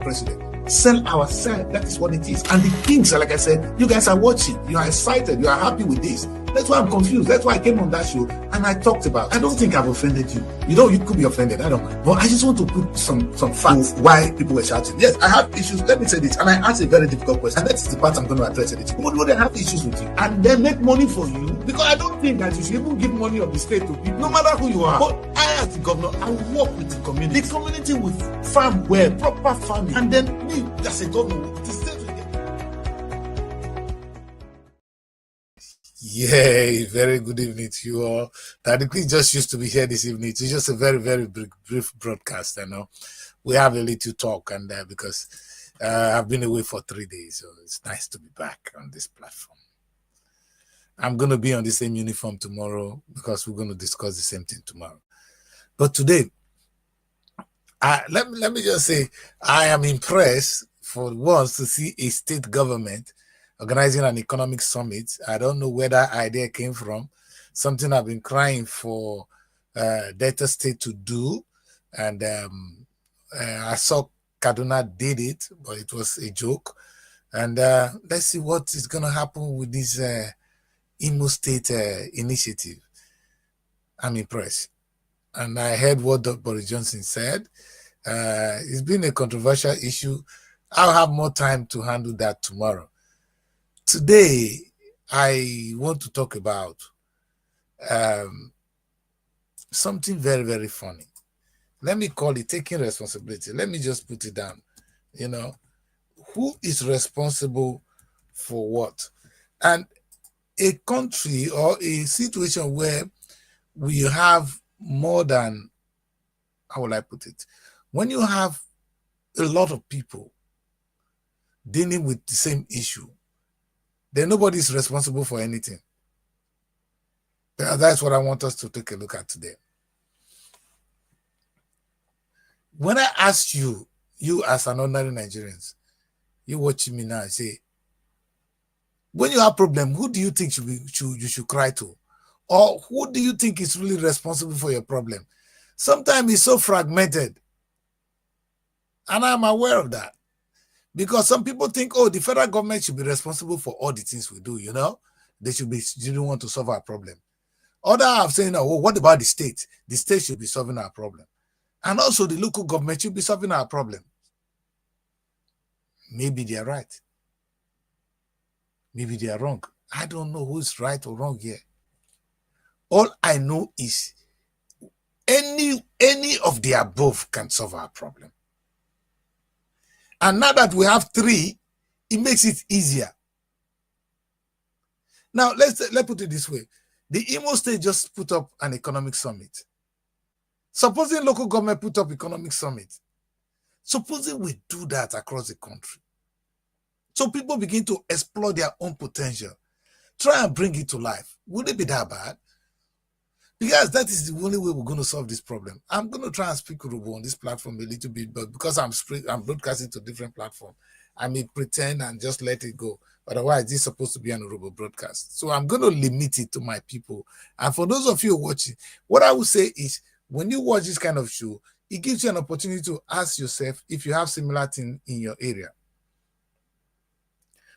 president. Sell ourselves. That is what it is. And the things, like I said, you guys are watching. You are excited. You are happy with this. That's why I'm confused. That's why I came on that show and I talked about. I don't think I've offended you. You know, you could be offended. I don't know. But I just want to put some facts why people were shouting. Yes, I have issues. Let me say this. And I asked a very difficult question. And that's the part I'm going to address it. People know they have issues with you. And they make money for you. Because I don't think that you should even give money of the state to people, no matter who you are. But I, as the governor, I work with the community. The community will farm well, proper farming. And then me, as a governor, the state will get. Yeah, very good evening to you all. Daddy Queen just used to be here this evening. It's just a very, very brief broadcast. I know we have a little talk, and because I've been away for 3 days, so it's nice to be back on this platform. I'm going to be on the same uniform tomorrow because we're going to discuss the same thing tomorrow. But today, let me just say, I am impressed for once to see a state government organizing an economic summit. I don't know where that idea came from. Something I've been crying for Delta State to do. And I saw Kaduna did it, but it was a joke. And let's see what is going to happen with this Imo State initiative. I'm impressed. And I heard what Boris Johnson said. It's been a controversial issue. I'll have more time to handle that tomorrow. Today, I want to talk about something very, very funny. Let me call it taking responsibility. Let me just put it down. You know, who is responsible for what? And a country or a situation where we have more than, how will I put it? When you have a lot of people dealing with the same issue, then nobody is responsible for anything. That's what I want us to take a look at today. When I ask you as an ordinary Nigerian, you watching me now, say, when you have a problem, who do you think you should cry to? Or who do you think is really responsible for your problem? Sometimes it's so fragmented. And I'm aware of that. Because some people think, oh, the federal government should be responsible for all the things we do, you know? They don't want to solve our problem. Others are saying, oh, what about the state? The state should be solving our problem. And also the local government should be solving our problem. Maybe they are right. Maybe they are wrong. I don't know who's right or wrong here. All I know is any of the above can solve our problem. And now that we have three, it makes it easier. Now, let's put it this way. The Imo State just put up an economic summit. Supposing local government put up economic summit. Supposing we do that across the country. So people begin to explore their own potential. Try and bring it to life. Would it be that bad? Because that is the only way we're going to solve this problem. I'm going to try and speak Urhobo on this platform a little bit, but because I'm broadcasting to different platforms, I may pretend and just let it go. Otherwise, this is supposed to be an Urhobo broadcast. So I'm going to limit it to my people. And for those of you watching, what I would say is, when you watch this kind of show, it gives you an opportunity to ask yourself if you have similar thing in your area.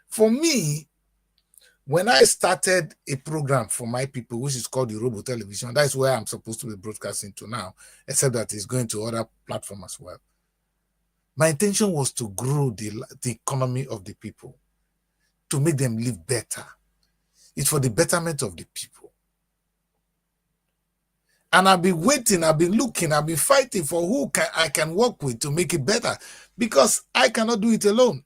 For me, when I started a program for my people, which is called Urhobo Television, that's where I'm supposed to be broadcasting to now, except that it's going to other platforms as well. My intention was to grow the economy of the people, to make them live better. It's for the betterment of the people. And I've been waiting, I've been looking, I've been fighting for who I can work with to make it better, because I cannot do it alone.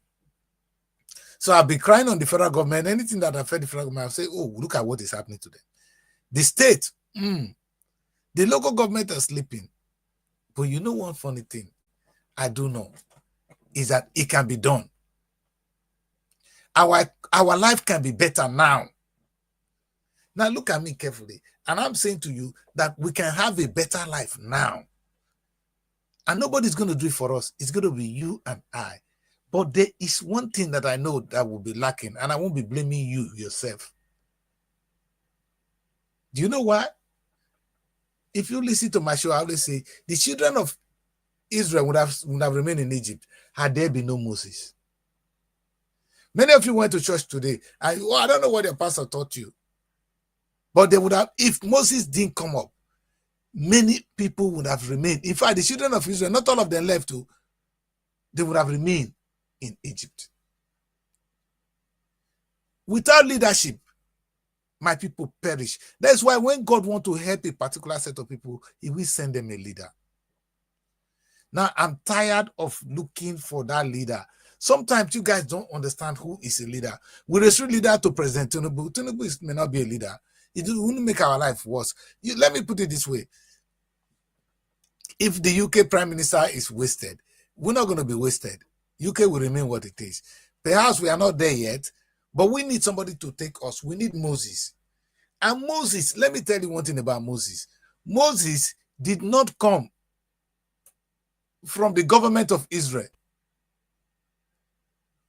So I'll be crying on the federal government. Anything that affects the federal government, I'll say, oh, look at what is happening to them. The state, the local government are sleeping. But you know one funny thing I do know is that it can be done. Our life can be better now. Now look at me carefully. And I'm saying to you that we can have a better life now. And nobody's going to do it for us. It's going to be you and I. But there is one thing that I know that will be lacking, and I won't be blaming you yourself. Do you know why? If you listen to my show, I always say the children of Israel would have remained in Egypt. had there been no Moses. Many of you went to church today, and I don't know what your pastor taught you, but they would have, if Moses didn't come up, many people would have remained. In fact, the children of Israel, not all of them left too, they would have remained in Egypt. Without leadership, my people perish. That's why when God wants to help a particular set of people, he will send them a leader. Now, I'm tired of looking for that leader. Sometimes you guys don't understand who is a leader. We restrict leader to President Tinubu. Tinubu may not be a leader. It wouldn't make our life worse. Let me put it this way. If the UK Prime Minister is wasted, we're not going to be wasted. UK will remain what it is. Perhaps we are not there yet, but we need somebody to take us. We need Moses. And Moses, let me tell you one thing about Moses. Moses did not come from the government of Israel.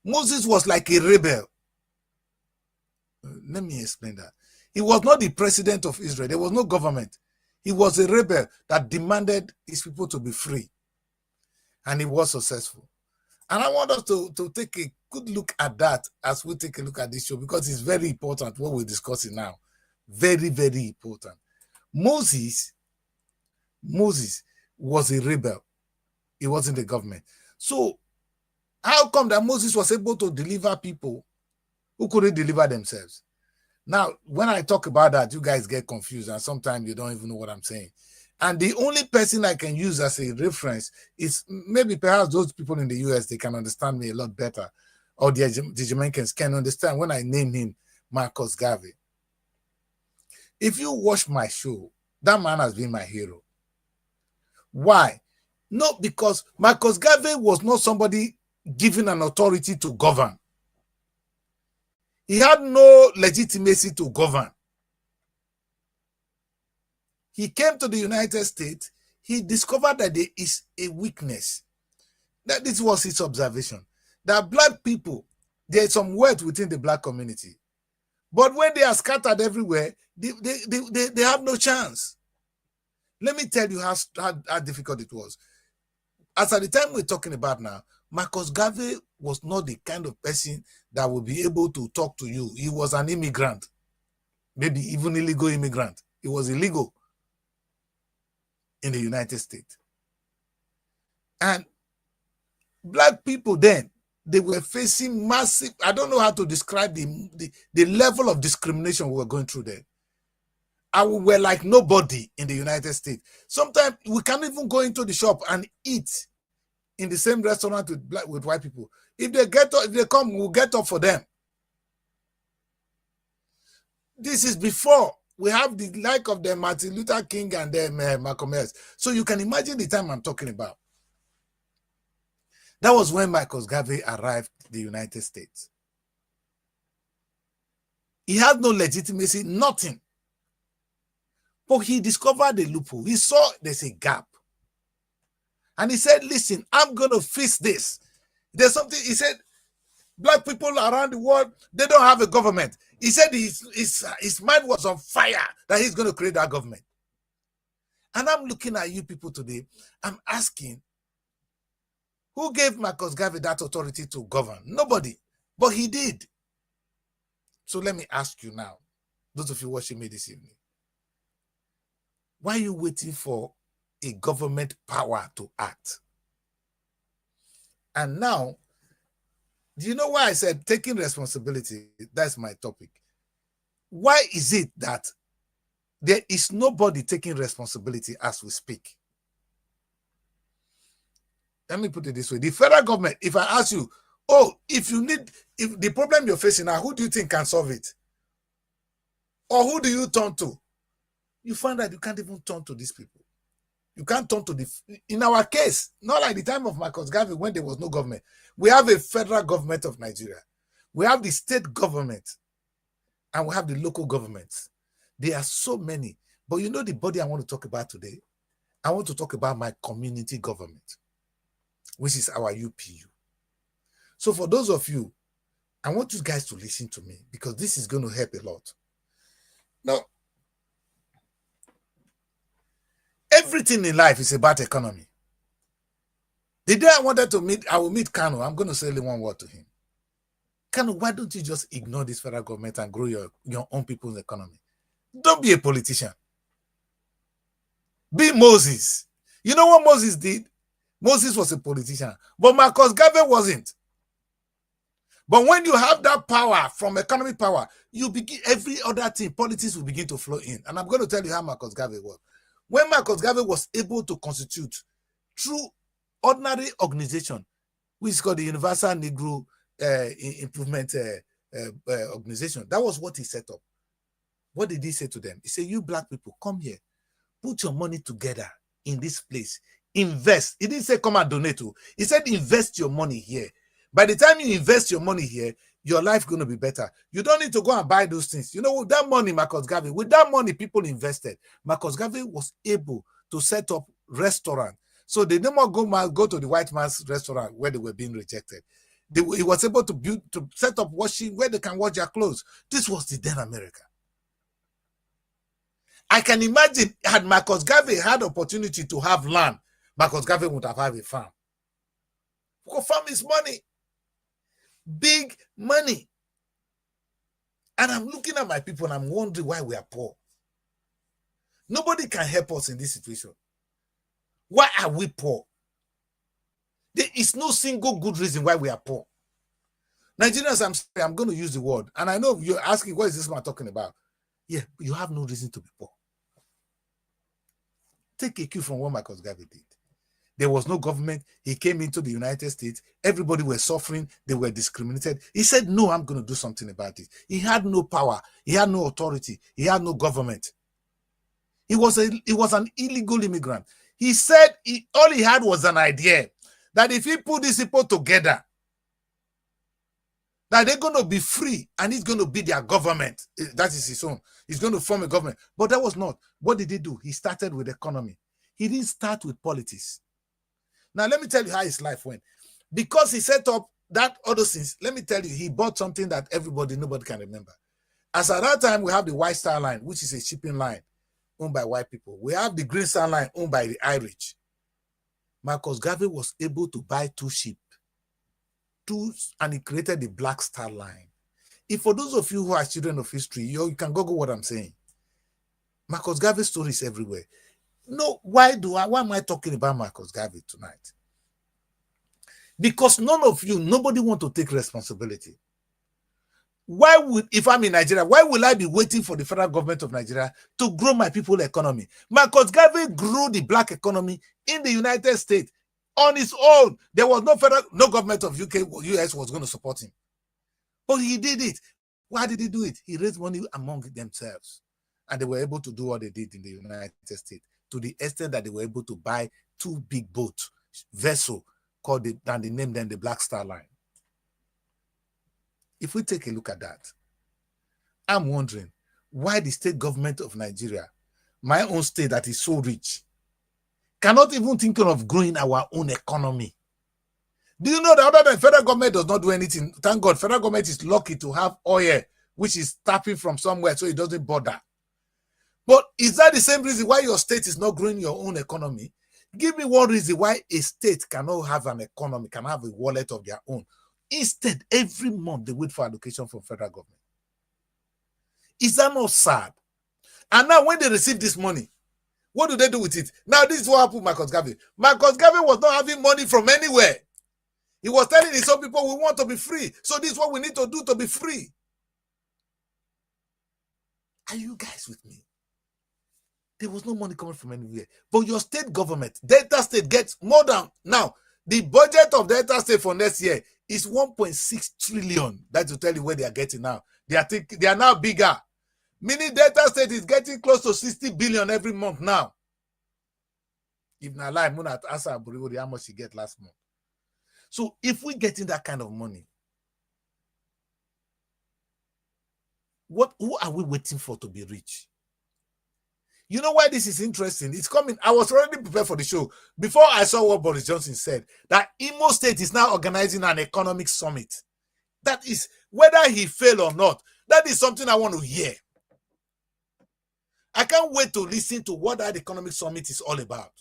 Moses was like a rebel. Let me explain that. He was not the president of Israel. There was no government. He was a rebel that demanded his people to be free. And he was successful. And I want us to take a good look at that as we take a look at this show, because it's very important what we're discussing now. Very, very important. Moses was a rebel. He wasn't the government. So how come that Moses was able to deliver people who couldn't deliver themselves? Now, when I talk about that, you guys get confused, and sometimes you don't even know what I'm saying. And the only person I can use as a reference is maybe perhaps those people in the US, they can understand me a lot better, or the Jamaicans can understand when I name him Marcus Garvey. If you watch my show, that man has been my hero. Why? Not because Marcus Garvey was not somebody given an authority to govern. He had no legitimacy to govern. He came to the United States. He discovered that there is a weakness. That this was his observation. That black people, there is some wealth within the black community. But when they are scattered everywhere, they have no chance. Let me tell you how difficult it was. As at the time we're talking about now, Marcus Garvey was not the kind of person that would be able to talk to you. He was an immigrant, maybe even illegal immigrant. He was illegal in the United States. And black people then, they were facing massive, I don't know how to describe the level of discrimination we were going through there. And we were like nobody in the United States. Sometimes we can't even go into the shop and eat in the same restaurant with white people. If they come, we'll get up for them. This is before we have the like of the Martin Luther King and then Malcolm X. So you can imagine the time I'm talking about. That was when Marcus Garvey arrived in the United States. He had no legitimacy, nothing. But he discovered a loophole. He saw there's a gap. And he said, listen, I'm going to fix this. There's something, he said, black people around the world, they don't have a government. He said his mind was on fire that he's going to create that government. And I'm looking at you people today. I'm asking, who gave Marcus Garvey that authority to govern? Nobody. But he did. So let me ask you now, those of you watching me this evening, why are you waiting for a government power to act? And now, do you know why I said taking responsibility? That's my topic. Why is it that there is nobody taking responsibility as we speak? Let me put it this way. The federal government, if I ask you, if the problem you're facing now, who do you think can solve it? Or who do you turn to? You find that you can't even turn to these people. You can't turn to in our case, not like the time of Marcus Garvey when there was no government. We have a federal government of Nigeria. We have the state government. And we have the local governments. There are so many. But you know the body I want to talk about today? I want to talk about my community government, which is our UPU. So for those of you, I want you guys to listen to me because this is going to help a lot. Now, everything in life is about economy. The day I wanted to meet, I will meet Kanu. I'm going to say only one word to him. Kanu, why don't you just ignore this federal government and grow your own people's economy? Don't be a politician. Be Moses. You know what Moses did? Moses was a politician, but Marcus Garvey wasn't. But when you have that power from economic power, you begin every other thing, politics will begin to flow in. And I'm going to tell you how Marcus Garvey was. When Marcus Garvey was able to constitute through ordinary organization, which is called the Universal Negro Improvement Organization, that was what he set up. What did he say to them? He said, you black people, come here, put your money together in this place, invest. He didn't say come and donate. He said invest your money here. By the time you invest your money here, your life is going to be better. You don't need to go and buy those things. You know, with that money, Marcus Garvey, with that money people invested, Marcus Garvey was able to set up restaurant. So they didn't go to the white man's restaurant where they were being rejected. He was able to set up washing where they can wash their clothes. This was the then America. I can imagine had Marcus Garvey had opportunity to have land, Marcus Garvey would have had a farm. Because farm is money. Big money. And I'm looking at my people and I'm wondering why we are poor. Nobody can help us in this situation. Why are we poor? There is no single good reason why we are poor. Nigerians, I'm going to use the word. And I know you're asking, what is this man talking about? Yeah, you have no reason to be poor. Take a cue from what Marcus Garvey did. There was no government. He came into the United States. Everybody was suffering. They were discriminated. He said, no, I'm going to do something about it. He had no power. He had no authority. He had no government. He was an illegal immigrant. He said all he had was an idea that if he put these people together, that they're going to be free and he's going to be their government. That is his own. He's going to form a government. But that was not. What did he do? He started with economy. He didn't start with politics. Now, let me tell you how his life went. Because he set up that other things, let me tell you, he bought something that nobody can remember. As at that time, we have the White Star Line, which is a shipping line owned by white people. We have the Green Star Line owned by the Irish. Marcus Garvey was able to buy two ships, and he created the Black Star Line. If for those of you who are children of history, you can Google what I'm saying. Marcus Garvey's story is everywhere. No, why am I talking about Marcus Garvey tonight? Because nobody want to take responsibility. If I'm in Nigeria, why will I be waiting for the federal government of Nigeria to grow my people's economy? Marcus Garvey grew the black economy in the United States on his own. There was no government of US was going to support him. But he did it. Why did he do it? He raised money among themselves. And they were able to do what they did in the United States, to the extent that they were able to buy two big boats, vessel, and they named them the Black Star Line. If we take a look at that, I'm wondering why the state government of Nigeria, my own state that is so rich, cannot even think of growing our own economy. Do you know that other than federal government does not do anything? Thank God, federal government is lucky to have oil, which is tapping from somewhere, so it doesn't bother. But is that the same reason why your state is not growing your own economy? Give me one reason why a state cannot have an economy, can have a wallet of their own. Instead, every month they wait for allocation from federal government. Is that not sad? And now when they receive this money, what do they do with it? Now this is what happened to Marcus Garvey. Marcus Garvey was not having money from anywhere. He was telling his own people, we want to be free. So this is what we need to do to be free. Are you guys with me? There was no money coming from anywhere. But your state government, Delta State, gets more than... Now, the budget of Delta State for next year is 1.6 trillion. That will tell you where they are getting now. They are now bigger. Meaning Delta State is getting close to 60 billion every month now. If not lie, Muna asked how much she get last month. So if we get in that kind of money, who are we waiting for to be rich? You know why this is interesting? It's coming. I was already prepared for the show. Before I saw what Boris Johnson said, that Imo State is now organizing an economic summit. That is, whether he fail or not, that is something I want to hear. I can't wait to listen to what that economic summit is all about.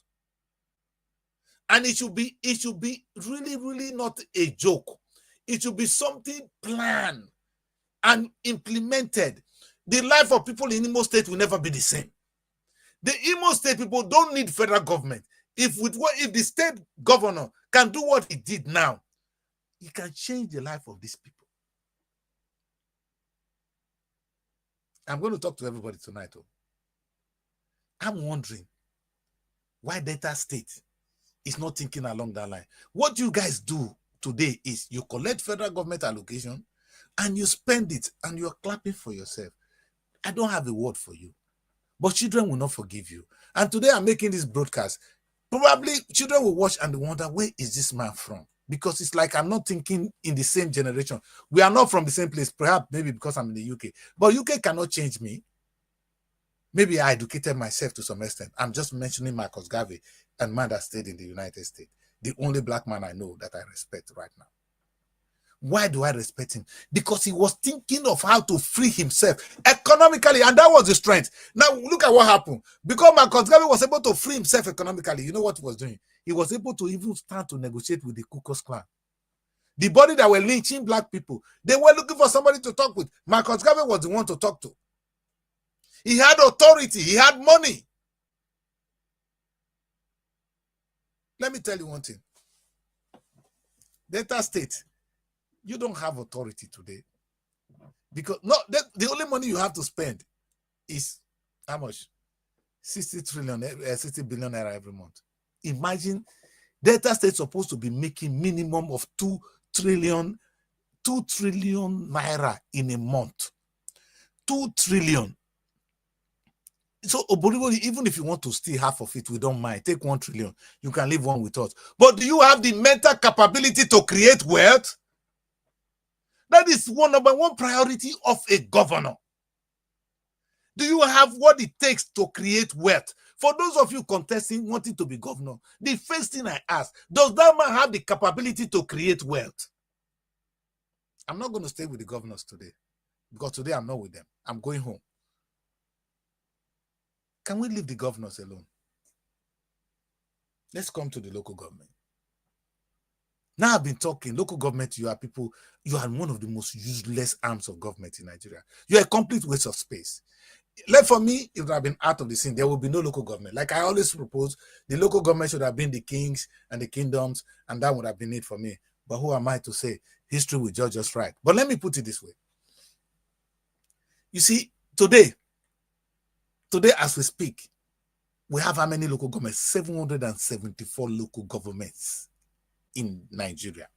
And it should be really, really not a joke. It should be something planned and implemented. The life of people in Imo State will never be the same. The Imo State people don't need federal government. If the state governor can do what he did now, he can change the life of these people. I'm going to talk to everybody tonight. I'm wondering why Delta State is not thinking along that line. What you guys do today is you collect federal government allocation and you spend it and you're clapping for yourself. I don't have a word for you, but children will not forgive you. And today I'm making this broadcast. Probably children will watch and wonder, where is this man from? Because it's like I'm not thinking in the same generation. We are not from the same place, perhaps maybe because I'm in the UK. But UK cannot change me. Maybe I educated myself to some extent. I'm just mentioning Marcus Garvey, a man that stayed in the United States. The only black man I know that I respect right now. Why do I respect him? Because he was thinking of how to free himself economically, and that was the strength. Now, look at what happened. Because Marcus Garvey was able to free himself economically, you know what he was doing? He was able to even start to negotiate with the Ku Klux Klan. The body that were lynching black people, they were looking for somebody to talk with. Marcus Garvey was the one to talk to. He had authority. He had money. Let me tell you one thing. Delta State, you don't have authority today. Because the only money you have to spend is how much? 60 billion naira every month. Imagine Delta State supposed to be making minimum of 2 trillion naira in a month. 2 trillion. So, even if you want to steal half of it, we don't mind. Take 1 trillion. You can leave one with us. But do you have the mental capability to create wealth? That is number one priority of a governor. Do you have what it takes to create wealth? For those of you contesting, wanting to be governor, the first thing I ask, does that man have the capability to create wealth? I'm not going to stay with the governors today, because today I'm not with them. I'm going home. Can we leave the governors alone? Let's come to the local government. Now I've been talking, local government, you are one of the most useless arms of government in Nigeria. You're a complete waste of space. For me, if it had been out of the scene, there will be no local government. Like I always propose, the local government should have been the kings and the kingdoms, and that would have been it for me. But who am I to say? History will judge us right. But let me put it this way. You see, today as we speak, we have how many local governments? 774 local governments in Nigeria.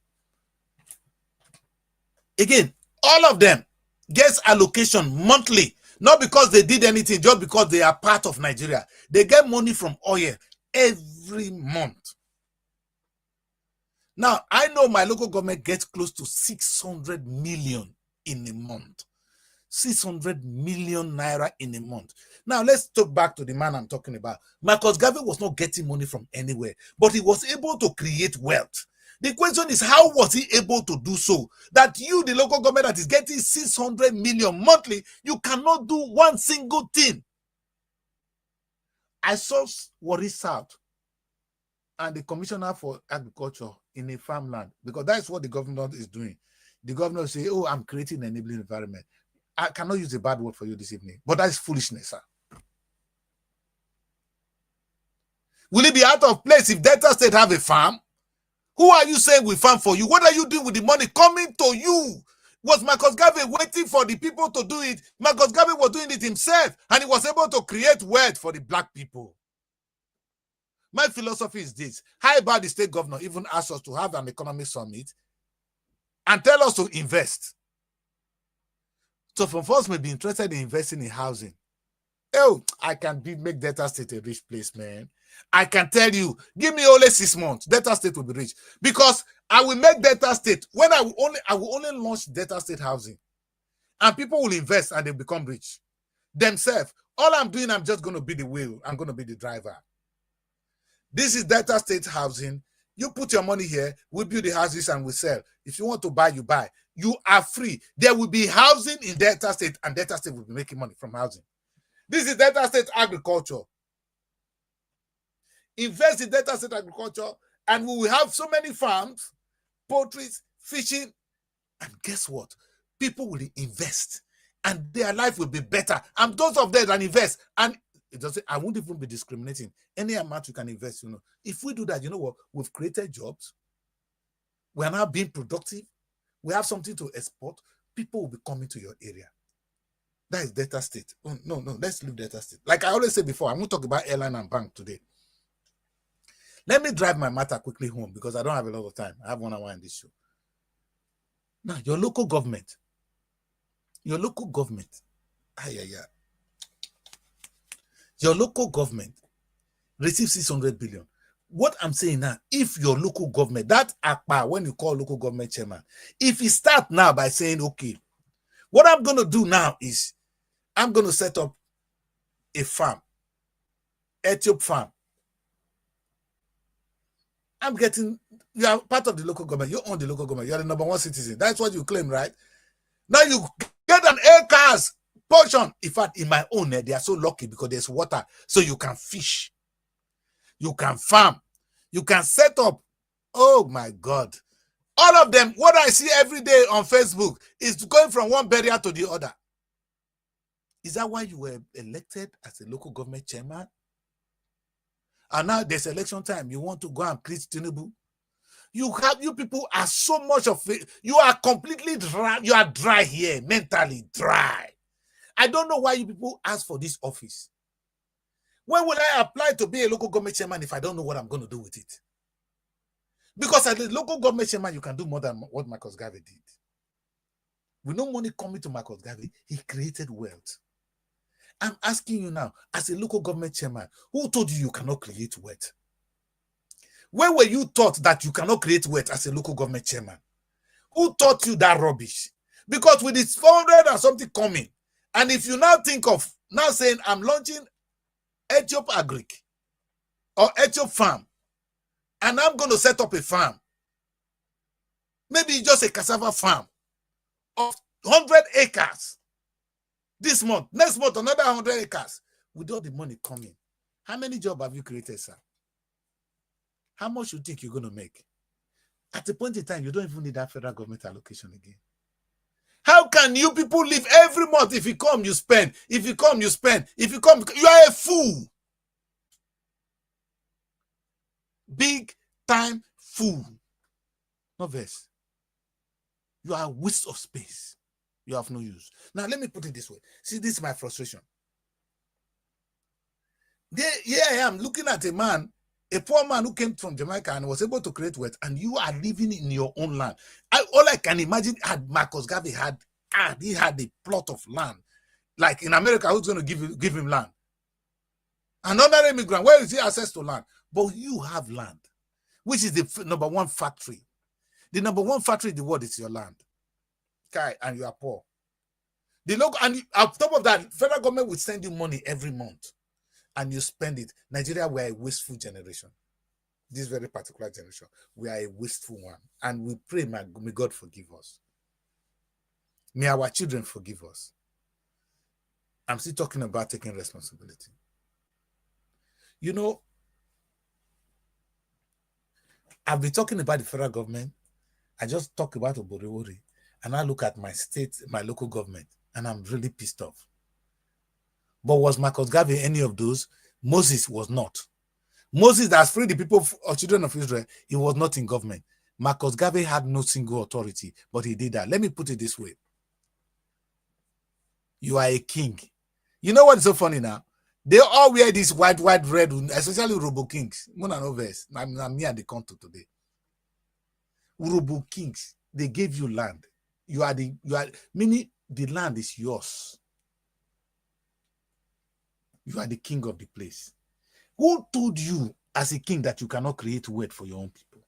Again, all of them gets allocation monthly, not because they did anything, just because they are part of Nigeria. They get money from oil every month. Now, I know my local government gets close to 600 million in a month. 600 million naira in a month. Now, let's talk back to the man I'm talking about. Marcus Garvey was not getting money from anywhere, but he was able to create wealth. The question is, how was he able to do so? That you, the local government that is getting 600 million monthly, you cannot do one single thing. I saw Warri South and the Commissioner for Agriculture in a farmland, because that's what the governor is doing. The governor say, oh, I'm creating an enabling environment. I cannot use a bad word for you this evening, but that is foolishness, sir. Will it be out of place if Delta State have a farm? Who are you saying will farm for you? What are you doing with the money coming to you? Was Marcus Garvey waiting for the people to do it? Marcus Garvey was doing it himself, and he was able to create wealth for the black people. My philosophy is this. How about the state governor even asked us to have an economic summit and tell us to invest? So some of us may be interested in investing in housing. Oh, I can make Delta State a rich place, man. I can tell you, give me only 6 months, Delta State will be rich. Because I will make Delta State, when I will only launch Delta State housing. And people will invest and they become rich. Themselves. All I'm doing, I'm just going to be the wheel. I'm going to be the driver. This is Delta State housing. You put your money here, we build the houses and we sell. If you want to buy, you buy. You are free. There will be housing in Delta State, and Delta State will be making money from housing. This is Delta State agriculture. Invest in Delta State agriculture, And we will have so many farms, poultry, fishing. And guess what? People will invest and their life will be better. And those of them that invest, and it doesn't, I won't even be discriminating. Any amount you can invest, If we do that, you know what? We've created jobs. We are now being productive. We have something to export. People will be coming to your area. That is Delta State. Oh, no, let's leave Delta State. Like I always say before, I'm going to talk about airline and bank today. Let me drive my matter quickly home because I don't have a lot of time. I have 1 hour in this show. Now, your local government, your local government receives 600 billion. What I'm saying now, if your local government, that APA, when you call local government chairman, if he start now by saying, okay, what I'm going to do now is I'm going to set up a farm, Etiop farm. You are part of the local government. You own the local government. You are the number 1 citizen. That's what you claim, right? Now you get an acres portion. In fact, in my own, they are so lucky because there's water. So you can fish. You can farm. You can set up. Oh, my God. All of them, what I see every day on Facebook is going from one barrier to the other. Is that why you were elected as a local government chairman? And now there's election time. You want to go and please Tinubu. You people are so much of it. You are completely dry. You are dry here, mentally dry. I don't know why you people ask for this office. When will I apply to be a local government chairman if I don't know what I'm going to do with it? Because as a local government chairman, you can do more than what Marcus Garvey did. With no money coming to Marcus Garvey, he created wealth. I'm asking you now, as a local government chairman, who told you you cannot create wealth? When were you taught that you cannot create wealth as a local government chairman? Who taught you that rubbish? Because with this 400 and something coming, and if you now think of now saying, I'm launching Etiop Agric or Etiop Farm, and I'm going to set up a farm, maybe just a cassava farm of 100 acres. This month, next month, another 100 acres. With all the money coming, how many jobs have you created, sir? How much you think you're going to make? At a point in time, you don't even need that federal government allocation again. How can you people live every month? If you come, you spend. If you come, you spend. If you come, you are a fool. Big time fool. No verse. You are a waste of space. You have no use. Now, let me put it this way. See, this is my frustration. Here I am looking at a man, a poor man who came from Jamaica and was able to create wealth, and you are living in your own land. All I can imagine had Marcus Garvey had a plot of land. Like in America, who's going to give him land? Another immigrant, where is he access to land? But you have land, which is the number 1 factory. The number 1 factory in the world is your land. Okay, and you are poor. The local, and on top of that, federal government will send you money every month, and you spend it. Nigeria, we are a wasteful generation. This very particular generation, we are a wasteful one, and we pray, may God forgive us. May our children forgive us. I'm still talking about taking responsibility. You know, I've been talking about the federal government. I just talk about Oborewori, and I look at my state, my local government, and I'm really pissed off. But was Marcus Garvey any of those? Moses was not. Moses that freed the people or children of Israel, he was not in government. Marcus Garvey had no single authority, but he did that. Let me put it this way. You are a king. You know what's so funny now? They all wear this white, red, especially Urhobo kings. I'm here at the counter today. Urhobo kings, they gave you land. Meaning the land is yours. You are the king of the place. Who told you as a king that you cannot create wealth for your own people?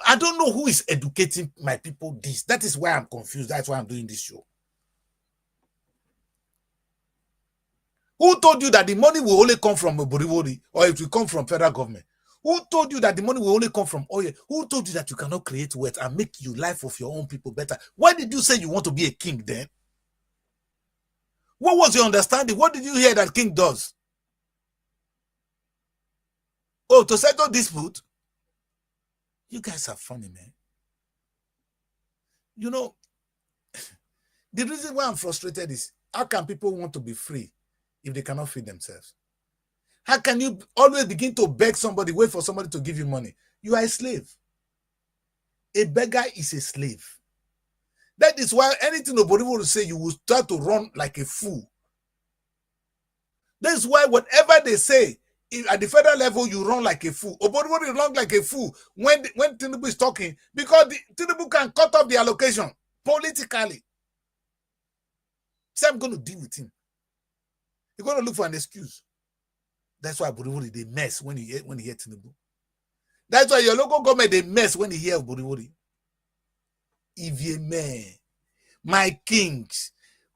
I don't know who is educating my people this. That is why I'm confused. That's why I'm doing this show. Who told you that the money will only come from Oborewori or it will come from federal government? Who told you that the money will only come from oil? Who told you that you cannot create wealth and make your life of your own people better? Why did you say you want to be a king then? What was your understanding? What did you hear that king does? Oh, to settle dispute? You guys are funny, man. You know, the reason why I'm frustrated is, how can people want to be free if they cannot feed themselves? How can you always begin to beg somebody, wait for somebody to give you money? You are a slave. A beggar is a slave. That is why anything nobody will say, you will start to run like a fool. That's why whatever they say, at the federal level, you run like a fool. Nobody will run like a fool when Tinubu is talking, because Tinubu can cut off the allocation politically. So I'm going to deal with him. You're going to look for an excuse. That's why Buriwuri, they mess when he hear Tinubu. That's why your local government, they mess when he hear Buriwuri. If you may, my kings,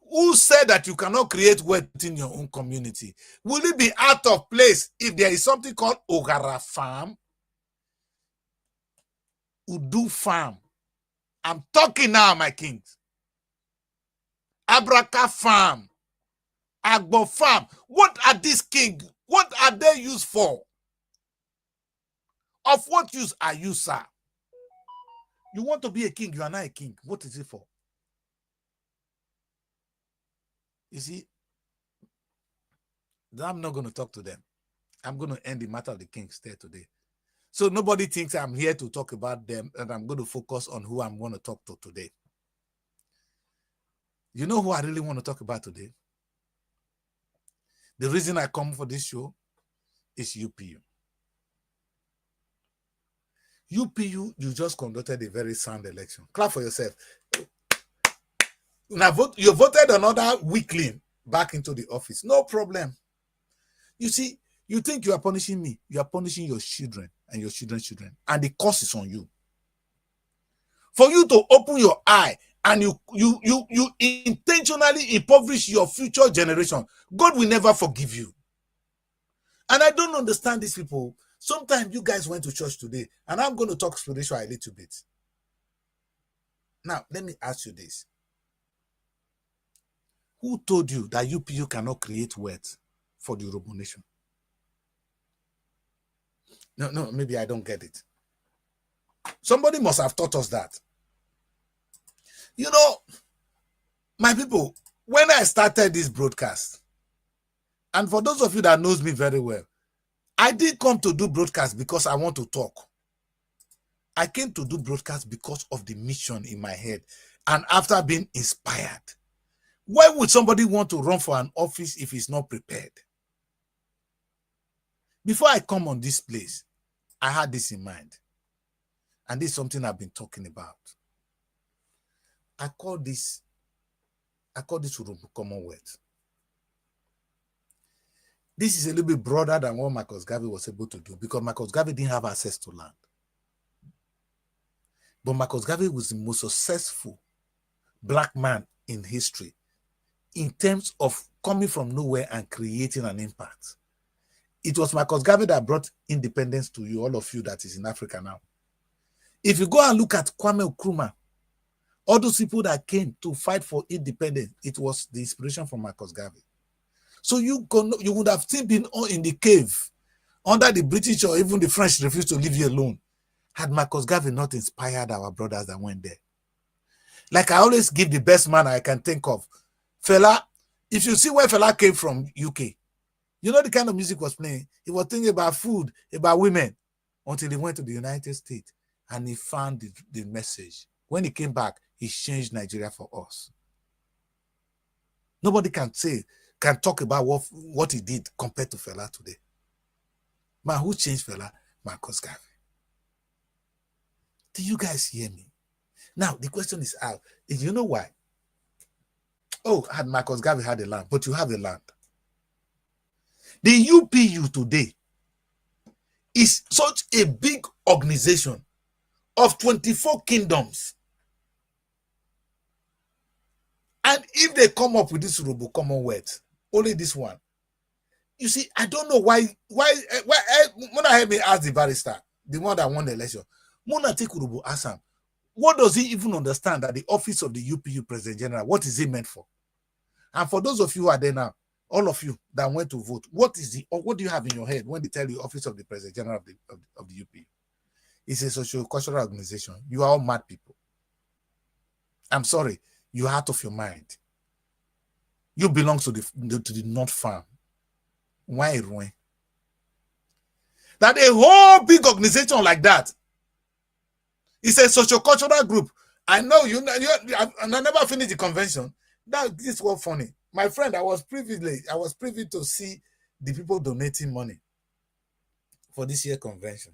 who said that you cannot create wealth in your own community? Will it be out of place if there is something called Ogara Farm? Udu Farm. I'm talking now, my kings. Abraka Farm. Agbo Farm. What are these kings? What are they used for? Of what use are you, sir? You want to be a king, you are not a king. What is it for? You see, I'm not going to talk to them. I'm going to end the matter of the kings there today. So nobody thinks I'm here to talk about them, and I'm going to focus on who I'm going to talk to today. You know who I really want to talk about today? The reason I come for this show is UPU. UPU, you just conducted a very sound election. Clap for yourself. Now you voted another weakling back into the office. No problem. You see, you think you are punishing me. You are punishing your children and your children's children. And the cost is on you. For you to open your eye and you intentionally impoverish your future generation, God will never forgive you. And I don't understand these people. Sometimes you guys went to church today, and I'm going to talk spiritual a little bit. Now, let me ask you this. Who told you that UPU cannot create wealth for the Urhobo nation? No, maybe I don't get it. Somebody must have taught us that. You know, my people, when I started this broadcast, and for those of you that knows me very well, I didn't come to do broadcast because I want to talk. I came to do broadcast because of the mission in my head and after being inspired. Why would somebody want to run for an office if he's not prepared? Before I come on this place, I had this in mind. And this is something I've been talking about. I call this Urhobo Commonwealth. This is a little bit broader than what Marcus Garvey was able to do, because Marcus Garvey didn't have access to land. But Marcus Garvey was the most successful black man in history in terms of coming from nowhere and creating an impact. It was Marcus Garvey that brought independence to you, all of you that is in Africa now. If you go and look at Kwame Nkrumah, all those people that came to fight for independence, it was the inspiration from Marcus Garvey. So you would have still been in the cave under the British or even the French refused to leave you alone had Marcus Garvey not inspired our brothers that went there. Like I always give the best man I can think of. Fela, if you see where Fela came from, UK, you know the kind of music was playing. He was thinking about food, about women, until he went to the United States and he found the message. When he came back, he changed Nigeria for us. Nobody can talk about what he did compared to Fela today. Man, who changed Fela? Marcus Garvey. Do you guys hear me? Now, the question is out. You know why? Oh, had Marcus Garvey had a land, but you have a land. The UPU today is such a big organization of 24 kingdoms. And if they come up with this Urhobo Commonwealth, only this one. You see, I don't know why Mona help me ask the barrister, the one that won the election. Mona take Urhobo, ask him, what does he even understand that the office of the UPU President General, what is it meant for? And for those of you who are there now, all of you that went to vote, what do you have in your head when they tell you office of the President General of the UPU? It's a socio-cultural organization. You are all mad people. I'm sorry. You're out of your mind. You belong to the North Farm. Why ruin? That a whole big organization like that is a socio-cultural group. I know and I never finished the convention. This was funny. My friend, I was privy to see the people donating money for this year convention.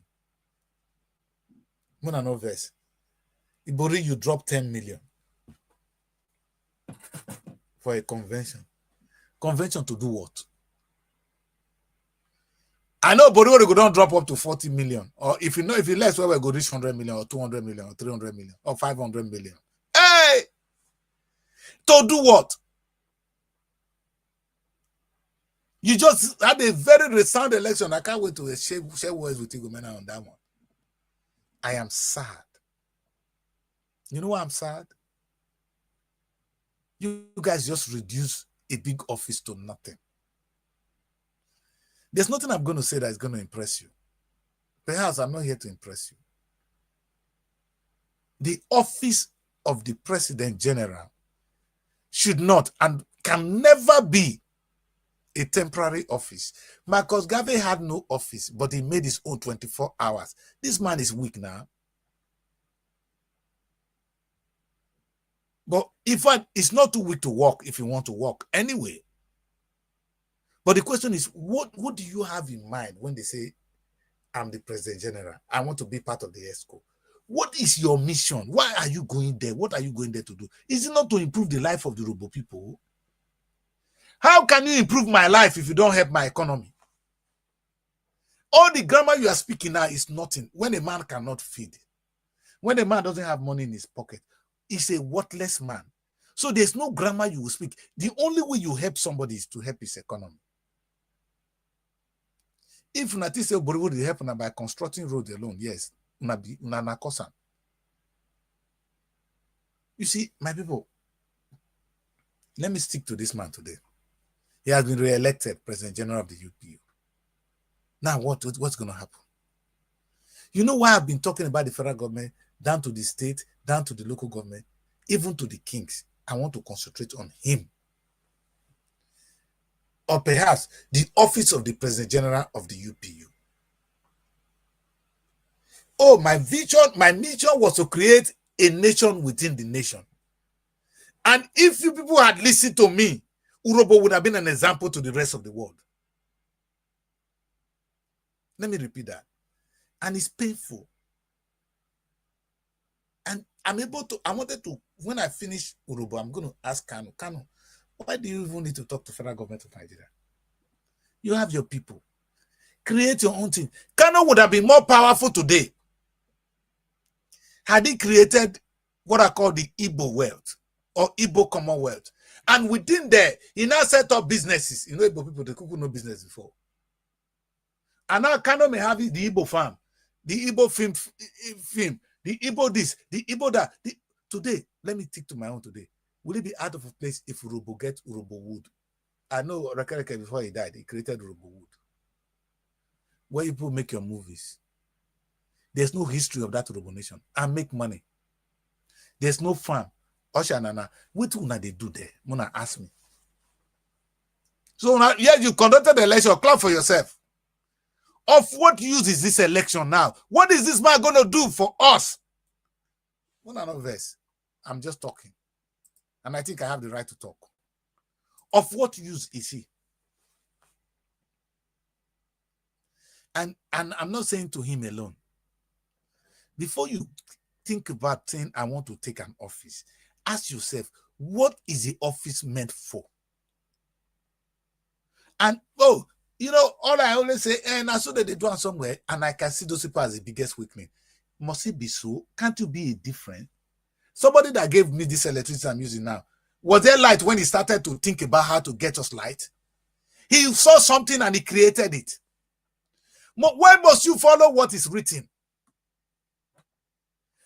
Mona no verse. Ibori, you drop 10 million for a convention. Convention to do what? I know Boriwori don't drop up to 40 million. Or if you less, where we go reach 100 million or 200 million or 300 million or 500 million. Hey! To do what? You just had a very resound election. I can't wait to share words with Igomena on that one. I am sad. You know why I'm sad? You guys just reduce a big office to nothing. There's nothing I'm going to say that is going to impress you. Perhaps I'm not here to impress you. The office of the President General should not and can never be a temporary office. Marcus Garvey had no office, but he made his own 24 hours. This man is weak now. But in fact, it's not too weak to work if you want to work anyway. But the question is, what do you have in mind when they say, I'm the President General, I want to be part of the ESCO? What is your mission? Why are you going there? What are you going there to do? Is it not to improve the life of the Urhobo people? How can you improve my life if you don't help my economy? All the grammar you are speaking now is nothing. When a man cannot feed, when a man doesn't have money in his pocket, he's a worthless man. So there's no grammar you will speak. The only way you help somebody is to help his economy. If Nati say Boriwori help by constructing road alone, yes, you see, my people, let me stick to this man today. He has been re-elected President General of the UPU. Now, what's going to happen? You know why I've been talking about the federal government, down to the state, down to the local government, even to the kings? I want to concentrate on him. Or perhaps the office of the President General of the UPU. Oh, my mission was to create a nation within the nation. And if you people had listened to me, Urhobo would have been an example to the rest of the world. Let me repeat that. And it's painful. And I wanted to, when I finish Urhobo, I'm going to ask Kanu, why do you even need to talk to federal government of Nigeria? You have your people. Create your own thing. Kanu would have been more powerful today had he created what I call the Igbo wealth or Igbo Commonwealth. And within there, he now set up businesses. You know, Igbo people, they could know business before. And now Kanu may have the Igbo farm, the Igbo film, the Igbo this, the Igbo that. Today, let me take to my own today. Will it be out of a place if Urhobo gets Urhobo Wood? I know Rakareke, before he died, he created Urhobo Wood. Where people make your movies. There's no history of that Urhobo nation. And make money. There's no farm. Oshanana. What will they do there? Mona ask me. So now, yes, you conducted the election. Clap for yourself. Of what use is this election now? What is this man going to do for us? Mona no verse. I'm just talking. And I think I have the right to talk. Of what use is he? And I'm not saying to him alone. Before you think about saying, I want to take an office, ask yourself, what is the office meant for? And, you know, all I always say, and I saw that they do it somewhere, and I can see those people as the biggest weakling. Must it be so? Can't you be different? Somebody that gave me this electricity I'm using now, was there light when he started to think about how to get us light? He saw something and he created it. Why must you follow what is written?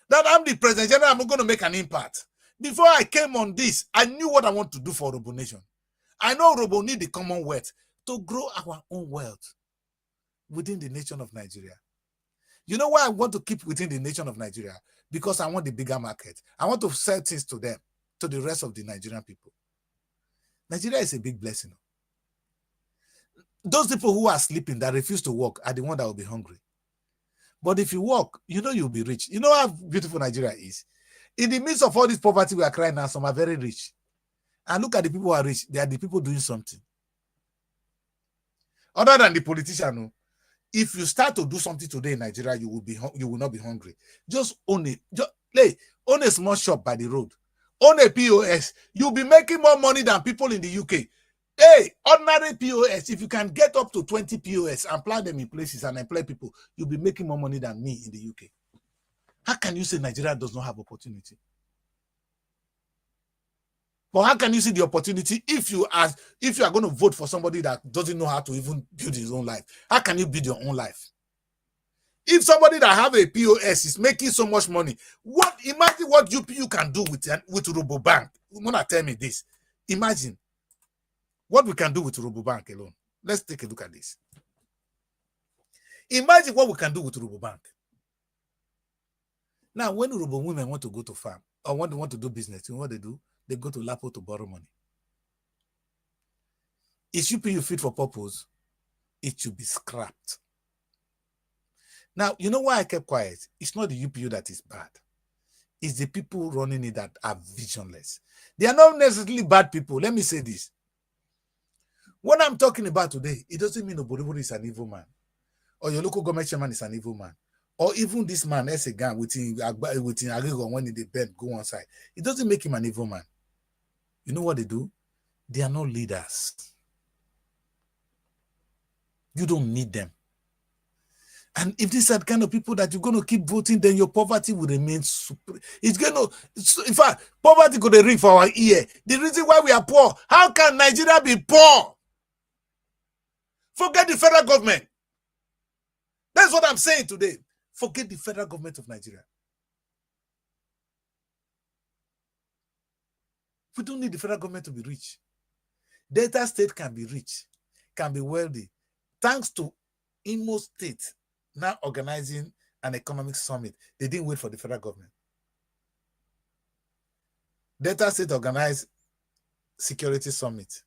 That I'm the President General, I'm going to make an impact. Before I came on this, I knew what I want to do for Urhobo Nation. I know Urhobo need the Commonwealth to grow our own wealth within the nation of Nigeria. You know why I want to keep within the nation of Nigeria? Because I want the bigger market. I want to sell things to them, to the rest of the Nigerian people. Nigeria is a big blessing. Those people who are sleeping, that refuse to work, are the ones that will be hungry. But if you work, you know you'll be rich. You know how beautiful Nigeria is. In the midst of all this poverty we are crying now, some are very rich. And look at the people who are rich. They are the people doing something. Other than the politician, if you start to do something today in Nigeria, you will not be hungry. Just own it. Own a small shop by the road. Own a POS. You'll be making more money than people in the UK. Hey, ordinary POS, if you can get up to 20 POS and plant them in places and employ people, you'll be making more money than me in the UK. How can you say Nigeria does not have opportunity? But how can you see the opportunity if you are going to vote for somebody that doesn't know how to even build his own life? How can you build your own life? If somebody that have a POS is making so much money, imagine what you can do with Urhobo Bank. You wanna tell me this? Imagine what we can do with Urhobo Bank alone. Let's take a look at this. Imagine what we can do with Urhobo Bank. Now, when Urhobo women want to go to farm or when they want to do business, you know what they do? They go to Lapo to borrow money. Is UPU fit for purpose? It should be scrapped. Now, you know why I kept quiet? It's not the UPU that is bad. It's the people running it that are visionless. They are not necessarily bad people. Let me say this. What I'm talking about today, it doesn't mean Oboribori is an evil man. Or your local government chairman is an evil man. Or even this man, Esegan, with Agrigo, when they bed, go on side. It doesn't make him an evil man. You know what they do? They are not leaders. You don't need them. And if these are the kind of people that you're going to keep voting, then your poverty will remain supreme. It's going to, in fact, poverty going to ring for our ear. The reason why we are poor, how can Nigeria be poor? Forget the federal government. That's what I'm saying today. Forget the federal government of Nigeria. We don't need the federal government to be rich. Delta State can be rich, can be wealthy, thanks to Imo State now organizing an economic summit. They didn't wait for the federal government. Delta State organized security summit.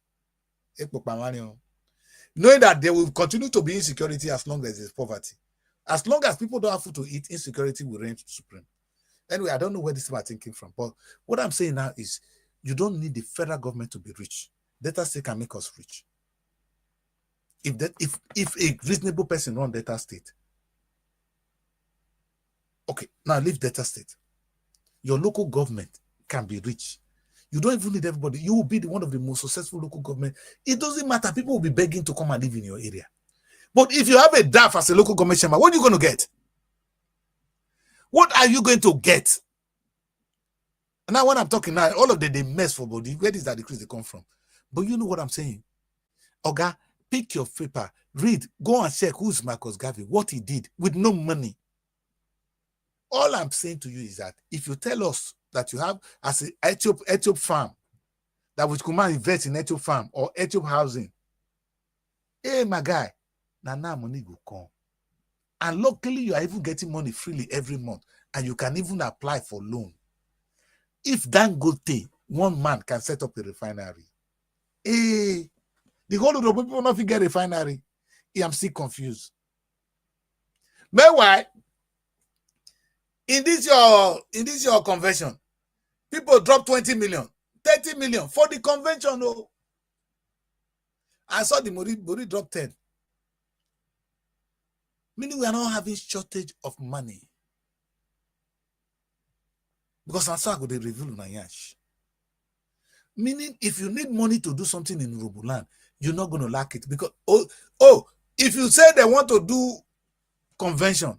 Knowing that they will continue to be insecurity as long as there's poverty. As long as people don't have food to eat, insecurity will reign supreme. Anyway, I don't know where this is thinking from, but what I'm saying now is you don't need the federal government to be rich. Delta State can make us rich. If a reasonable person run Delta State, okay, now leave Delta State. Your local government can be rich. You don't even need everybody. You will be one of the most successful local government. It doesn't matter. People will be begging to come and live in your area. But if you have a DAF as a local government chairman, what are you going to get? What are you going to get? Now, when I'm talking now, all of them, they mess for body. Where is that decrease they come from? But you know what I'm saying? Oga, pick your paper, read, go and check who's Marcus Garvey, what he did with no money. All I'm saying to you is that if you tell us that you have as an Ethiop farm, that we could invest in Ethiop farm or Ethiop housing, hey, my guy, now money will come. And luckily, you are even getting money freely every month, and you can even apply for loan. If Dangote, one man can set up a refinery, hey, the whole of the people not get a refinery. I'm still confused. Meanwhile, in this your convention, people drop 20 million, 30 million for the convention. Oh, I saw the Mori drop 10. Meaning we are not having shortage of money. Because I'm sorry, they reveal on Ayash. Meaning, if you need money to do something in Urhobo land, you're not going to lack it. Because, if you say they want to do convention,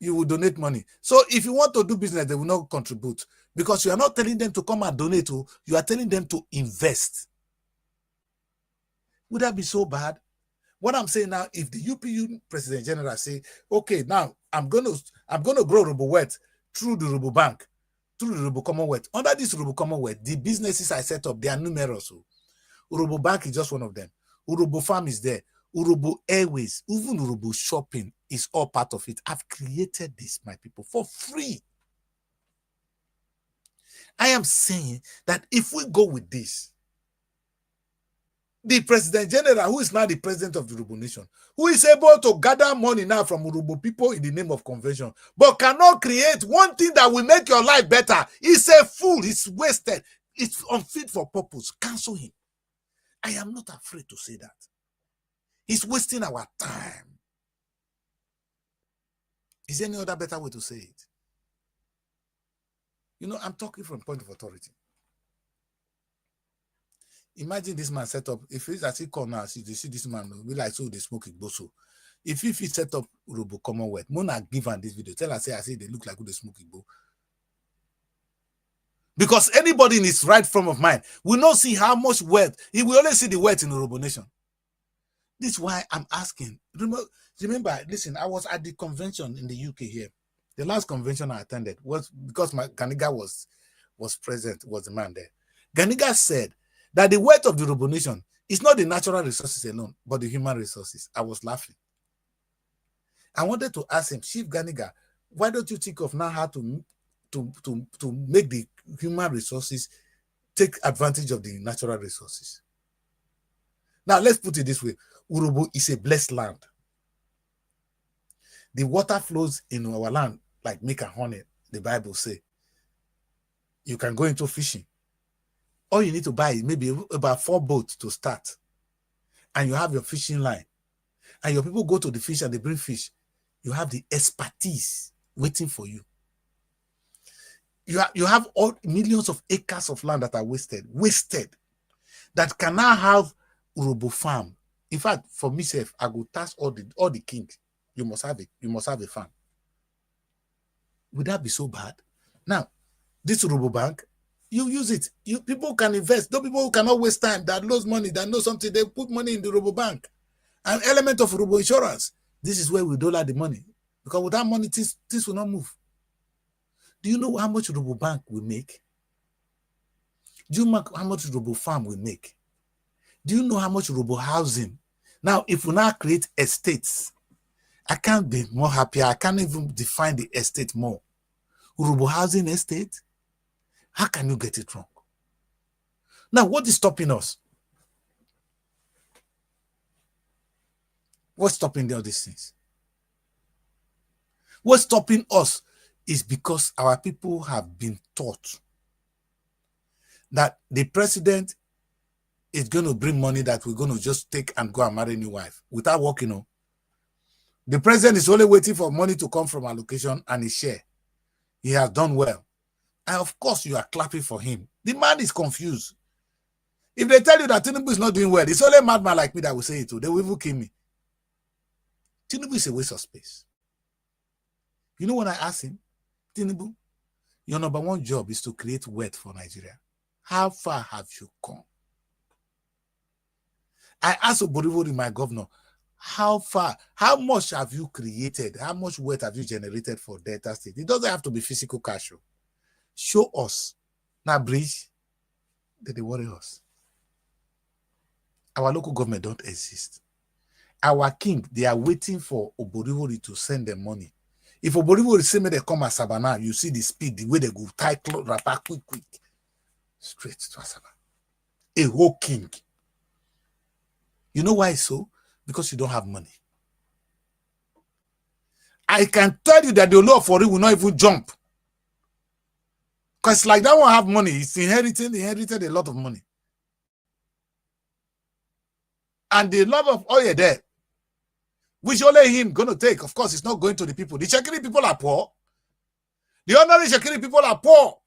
you will donate money. So if you want to do business, they will not contribute. Because you are not telling them to come and donate, you are telling them to invest. Would that be so bad? What I'm saying now, if the UPU President General say, okay, now I'm gonna grow Urhobo wealth through the Urhobo Bank, through the Urhobo Commonwealth. Under this Urhobo Commonwealth, the businesses I set up, they are numerous. Urhobo Bank is just one of them. Urhobo Farm is there. Urhobo Airways, even Urhobo Shopping, is all part of it. I've created this, my people, for free. I am saying that if we go with this, the President General, who is now the president of the Urhobo nation, who is able to gather money now from Urhobo people in the name of convention, but cannot create one thing that will make your life better, is a fool. It's wasted. It's unfit for purpose. Cancel him. I am not afraid to say that. He's wasting our time. Is there any other better way to say it? You know, I'm talking from point of authority. Imagine this man set up, if he's as he come now, see, they see this man, we like, so they smoke Igbo. If he set up Urhobo Commonwealth, Mona give her this video, tell her, say, I say they look like who they smoke Igbo. Because anybody in his right frame of mind will not see how much wealth, he will only see the wealth in the Urhobo nation. This is why I'm asking. Remember, listen, I was at the convention in the UK here. The last convention I attended was because my Ganiga was present, was the man there. Ganiga said that the wealth of the Urhobo nation is not the natural resources alone, but the human resources. I was laughing. I wanted to ask him, Chief Ganiga, why don't you think of now how to make the human resources take advantage of the natural resources? Now, let's put it this way. Urhobo is a blessed land. The water flows in our land like milk and honey, the Bible says. You can go into fishing. All you need to buy is maybe about 4 boats to start. And you have your fishing line. And your people go to the fish and they bring fish. You have the expertise waiting for you. You have all millions of acres of land that are wasted, that can now have Urhobo farm. In fact, for myself, I will task all the kings. You must have it. You must have a farm. Would that be so bad? Now, this Urhobo bank, you use it. People can invest. Those people who cannot waste time, that lose money, that know something, they put money in the Urhobo bank. An element of Urhobo insurance. This is where we dollar the money. Because without money, things will not move. Do you know how much Urhobo bank will make? Do you know how much Urhobo farm will make? Do you know how much Urhobo housing? Now, if we now create estates, I can't be more happier. I can't even define the estate more. Urhobo housing estate? How can you get it wrong? Now, what is stopping us? What's stopping all these things? What's stopping us is because our people have been taught that the president is going to bring money that we're going to just take and go and marry a new wife without working on. The president is only waiting for money to come from allocation and his share. He has done well. And of course, you are clapping for him. The man is confused. If they tell you that Tinubu is not doing well, it's only a madman like me that will say it too. They will even kill me. Tinubu is a waste of space. You know when I asked him, Tinubu, your number one job is to create wealth for Nigeria. How far have you come? I asked Oborivori, my governor, how much have you created? How much wealth have you generated for Delta State? It doesn't have to be physical cash. Show us. Now, bridge, they worry us. Our local government don't exist. Our king, they are waiting for Oborivori to send them money. If Oborivori say me they come as Sabana, you see the speed, the way they go tight, rapper, quick, straight to Asaba. A whole king. You know why so? Because you don't have money. I can tell you that the Olo for it will not even jump. Because like that one have money. He's inherited a lot of money. And the love of oil there, which only him going to take, of course, it's not going to the people. The Shekiri people are poor. The ordinary Shekiri people are poor.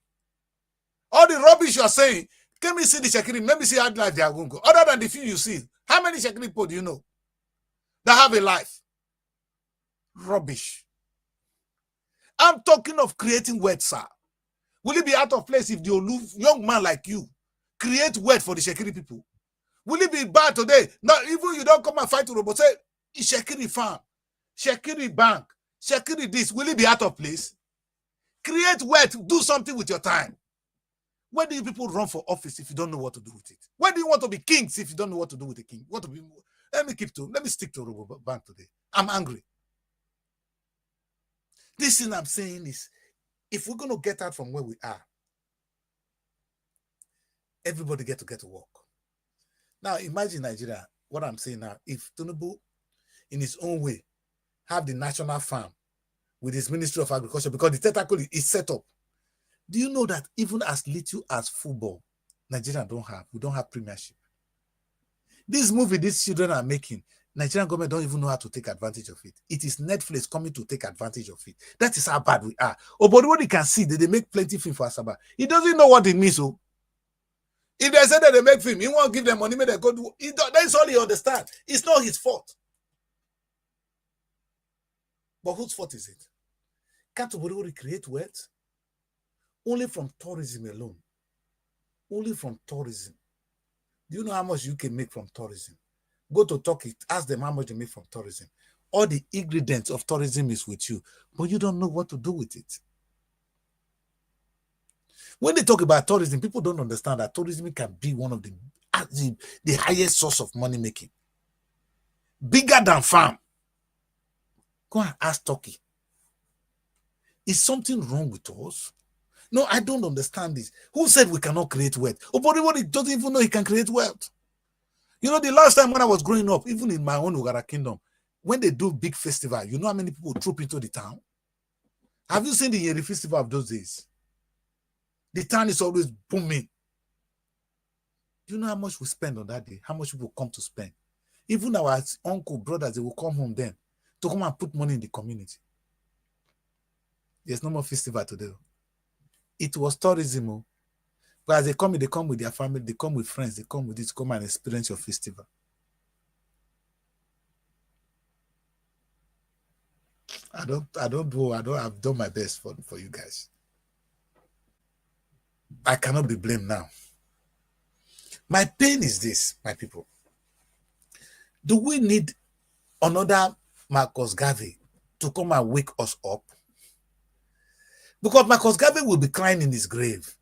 All the rubbish you are saying, can we see the Shekiri? Let me see how life they are going to go. Other than the few you see, how many Shekiri people do you know that have a life? Rubbish. I'm talking of creating wealth, sir. Will it be out of place if the young man like you create wealth for the Shekiri people? Will it be bad today? No, even you don't come and fight Urhobo, say, Shekiri farm, Shekiri bank, Shekiri this. Will it be out of place? Create wealth. Do something with your time. Why do you people run for office if you don't know what to do with it? Why do you want to be kings if you don't know what to do with the king? Let me stick to Urhobo bank today. I'm angry. This thing I'm saying is, if we're going to get out from where we are, everybody get to work. Now, imagine Nigeria, what I'm saying now, if Tinubu, in his own way, have the national farm with his Ministry of Agriculture, because the tentacle is set up. Do you know that even as little as football, Nigeria we don't have premiership. This movie these children are making, Nigerian government don't even know how to take advantage of it. It is Netflix coming to take advantage of it. That is how bad we are. Oh, but what you can see, that they make plenty film for Asaba. He doesn't know what it means. So if they say that they make film, he won't give them money, may they go do it. That's all he understands. It's not his fault. But whose fault is it? Can't we create wealth? Only from tourism alone. Only from tourism. Do you know how much you can make from tourism? Go to Turkey, ask them how much you make from tourism. All the ingredients of tourism is with you, but you don't know what to do with it. When they talk about tourism, people don't understand that tourism can be one of the highest source of money making. Bigger than farm. Go and ask Turkey. Is something wrong with us? No, I don't understand this. Who said we cannot create wealth? Oh, but everybody doesn't even know he can create wealth. You know, the last time when I was growing up, even in my own Ugara kingdom, when they do big festival, you know how many people troop into the town? Have you seen the Yeri festival of those days? The town is always booming. Do you know how much we spend on that day? How much people come to spend? Even our uncle, brothers, they will come home then to come and put money in the community. There's no more festival today. It was tourism. But as they come with their family, they come with friends, they come with this, come and experience your festival. I've done my best for you guys. I cannot be blamed now. My pain is this, my people. Do we need another Marcus Garvey to come and wake us up? Because Marcus Garvey will be crying in his grave.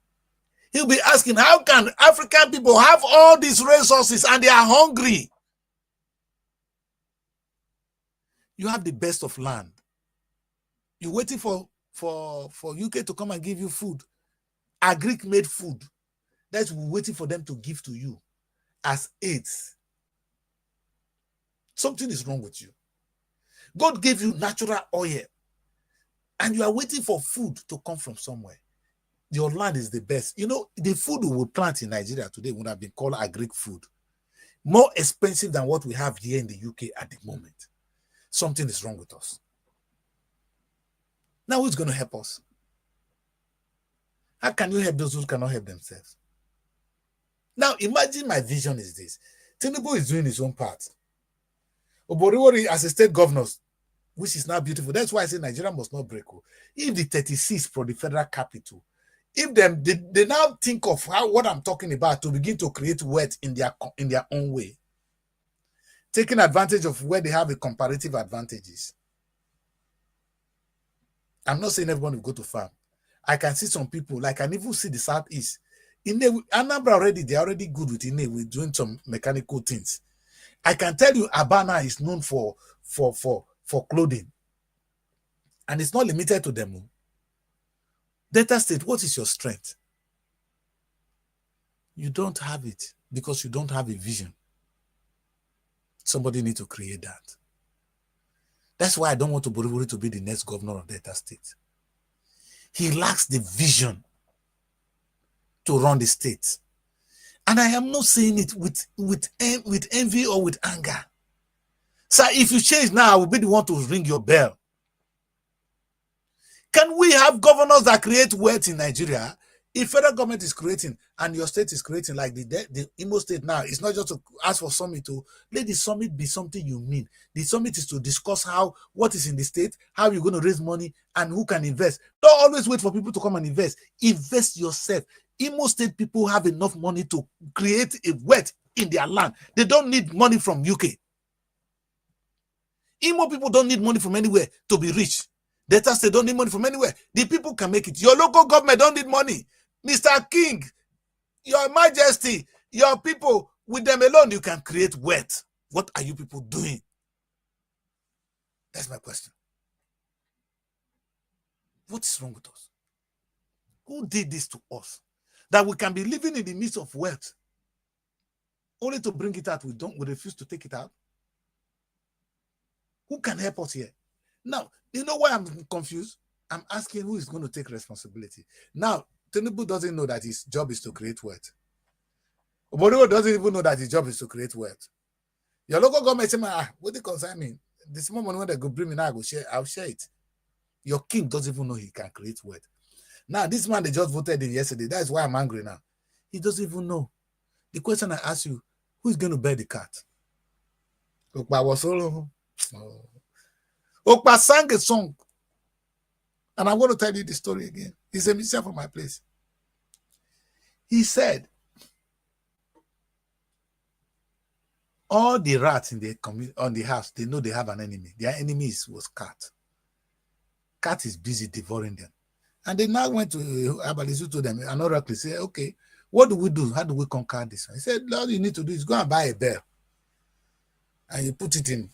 He'll be asking, how can African people have all these resources and they are hungry? You have the best of land. You're waiting for UK to come and give you food. Agric-made food. That's waiting for them to give to you as aids. Something is wrong with you. God gave you natural oil, and you are waiting for food to come from somewhere. Your land is the best. You know, the food we would plant in Nigeria today would have been called agric food. More expensive than what we have here in the UK at the moment. Something is wrong with us. Now who's going to help us? How can you help those who cannot help themselves? Now imagine my vision is this. Tinubu is doing his own part. Oboriwori as a state governor, which is now beautiful. That's why I say Nigeria must not break. If the 36 for the federal capital, if they now think of what I'm talking about to begin to create wealth in their own way, taking advantage of where they have the comparative advantages. I'm not saying everyone will go to farm. I can see some people, like I can even see the Southeast. In Anambra already, they're already good with Ine, with doing some mechanical things. I can tell you Abana is known for clothing. And it's not limited to them. Delta State, what is your strength? You don't have it because you don't have a vision. Somebody needs to create that. That's why I don't want Boribori to be the next governor of Delta State. He lacks the vision to run the state. And I am not saying it with envy or with anger. So if you change now, I will be the one to ring your bell. Can we have governors that create wealth in Nigeria? If federal government is creating and your state is creating, like the Imo state now, it's not just to ask for summit to let the summit be something you mean. The summit is to discuss what is in the state, how you're going to raise money, and who can invest. Don't always wait for people to come and invest. Invest yourself. Imo state people have enough money to create a wealth in their land. They don't need money from UK. Imo people don't need money from anywhere to be rich. Delta State don't need money from anywhere. The people can make it. Your local government don't need money. Mr. King, Your Majesty, your people, with them alone, you can create wealth. What are you people doing? That's my question. What is wrong with us? Who did this to us? That we can be living in the midst of wealth, only to bring it out, we refuse to take it out. Who can help us here? Now, you know why I'm confused? I'm asking who is going to take responsibility. Now, Tinubu doesn't know that his job is to create wealth. Urhobo doesn't even know that his job is to create wealth. Your local government say, what they concern me? The small money when they go bring me now, I'll share it. Your king doesn't even know he can create wealth. Now, this man they just voted in yesterday. That's why I'm angry now. He doesn't even know. The question I ask you, who is going to bear the cat? Okpa was solo. Okpa sang a song. And I'm going to tell you the story again. He's a musician from my place. He said, all the rats in the house, they know they have an enemy. Their enemy was cat. Cat is busy devouring them. And they now went to Abalizu to them. And Oracle said, okay, what do we do? How do we conquer this? He said, all you need to do is go and buy a bell. And you put it in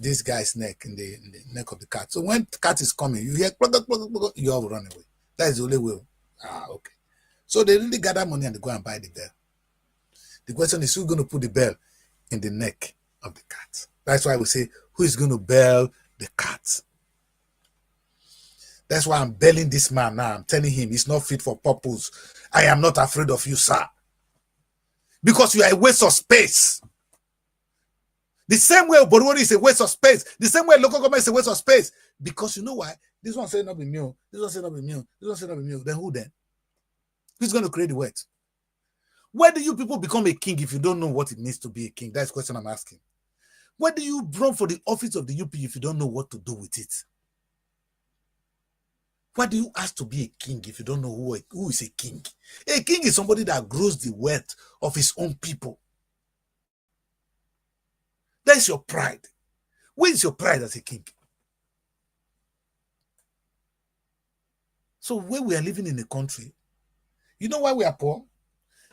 this guy's neck, in the neck of the cat. So when the cat is coming, you hear, you all run away. That is the only way. Okay. So they really gather money and they go and buy the bell. The question is, who's going to put the bell in the neck of the cat? That's why we say, who is going to bell the cat? That's why I'm belling this man now. I'm telling him he's not fit for purpose. I am not afraid of you, sir. Because you are a waste of space. The same way Urhobo is a waste of space. The same way local government is a waste of space. Because you know why? This one say not be me. This one say not be me. This one say not be me. Then who then? Who's going to create the wealth? Where do you people become a king if you don't know what it means to be a king? That's the question I'm asking. Where do you run for the office of the UP if you don't know what to do with it? Why do you ask to be a king if you don't know who is a king? A king is somebody that grows the wealth of his own people. That's your pride. Where is your pride as a king? So when we are living in a country, you know why we are poor?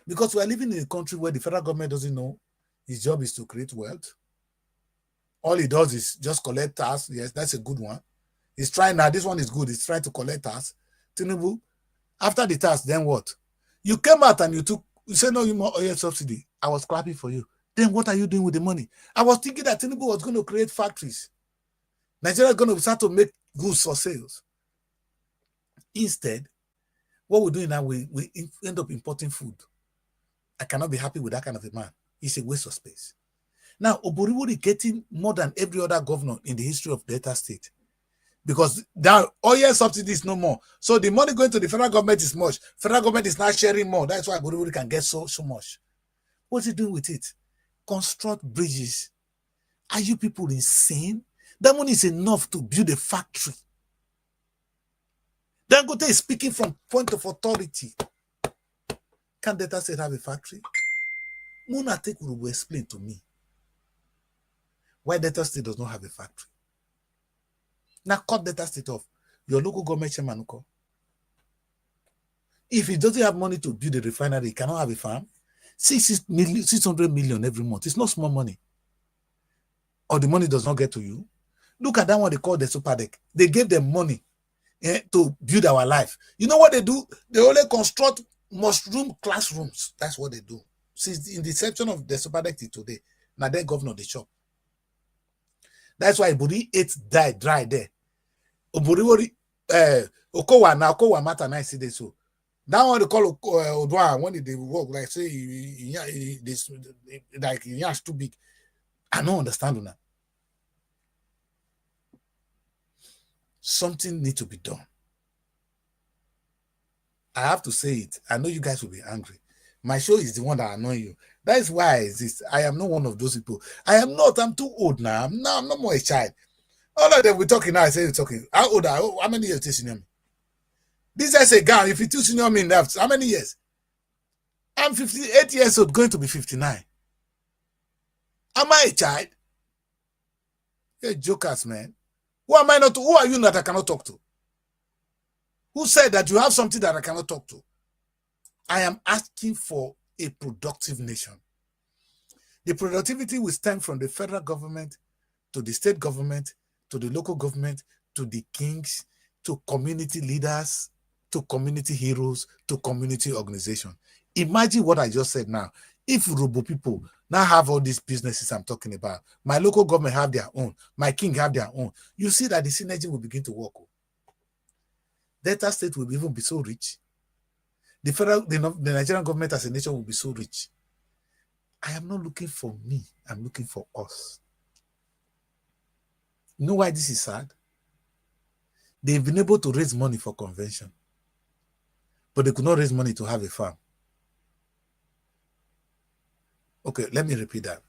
Because we are living in a country where the federal government doesn't know his job is to create wealth. All he does is just collect tax. Yes, that's a good one. He's trying now. This one is good. He's trying to collect tax. Tinubu, after the tax, then what? You came out and you said, no, you more oil subsidy. I was clapping for you. Then what are you doing with the money? I was thinking that Tinubu was going to create factories. Nigeria is going to start to make goods for sales. Instead, what we're doing now, we end up importing food. I cannot be happy with that kind of a man. It's a waste of space. Now, Urhobo is getting more than every other governor in the history of Delta State. Because now oil subsidy is no more. So the money going to the federal government is much. Federal government is not sharing more. That's why Urhobo can get so much. What's he doing with it? Construct bridges. Are you people insane? That money is enough to build a factory. Dangote is speaking from point of authority. Can Delta State have a factory? Munatek will explain to me why Delta State does not have a factory. Now cut Delta State off. Your local government chairman, if he doesn't have money to build a refinery, he cannot have a farm. 600 million every month. It's not small money. Or the money does not get to you. Look at that one they call the super deck. They gave them money to build our life. You know what they do? They only construct mushroom classrooms. That's what they do. Since in the inception of the super deck today, now they're governor the shop. That's why Iburi ate dry there. Urhobo Okowa now Okowa matter nice day so. That one they call Odwa when they work like say like it's too big. I don't understand that. Something needs to be done. I have to say it. I know you guys will be angry. My show is the one that annoys you. That is why I exist. I am not one of those people. I am not. I'm too old now. I'm not more a child. All of them we're talking now. I say we're talking. How old are you? How many years do you senior me? This is a guy. If you too senior me enough, how many years? I'm 58 years old, going to be 59. Am I a child? You're jokers, man. Who am I not? Who are you that I cannot talk to? Who said that you have something that I cannot talk to? I am asking for a productive nation. The productivity will stem from the federal government to the state government to the local government to the kings to community leaders, to community heroes, to community organization. Imagine what I just said now. If Urhobo people now have all these businesses I'm talking about, my local government have their own, my king have their own, you see that the synergy will begin to work. Delta State will even be so rich. The Nigerian government as a nation will be so rich. I am not looking for me. I'm looking for us. You know why this is sad? They've been able to raise money for convention, but they could not raise money to have a farm. Okay, let me repeat that.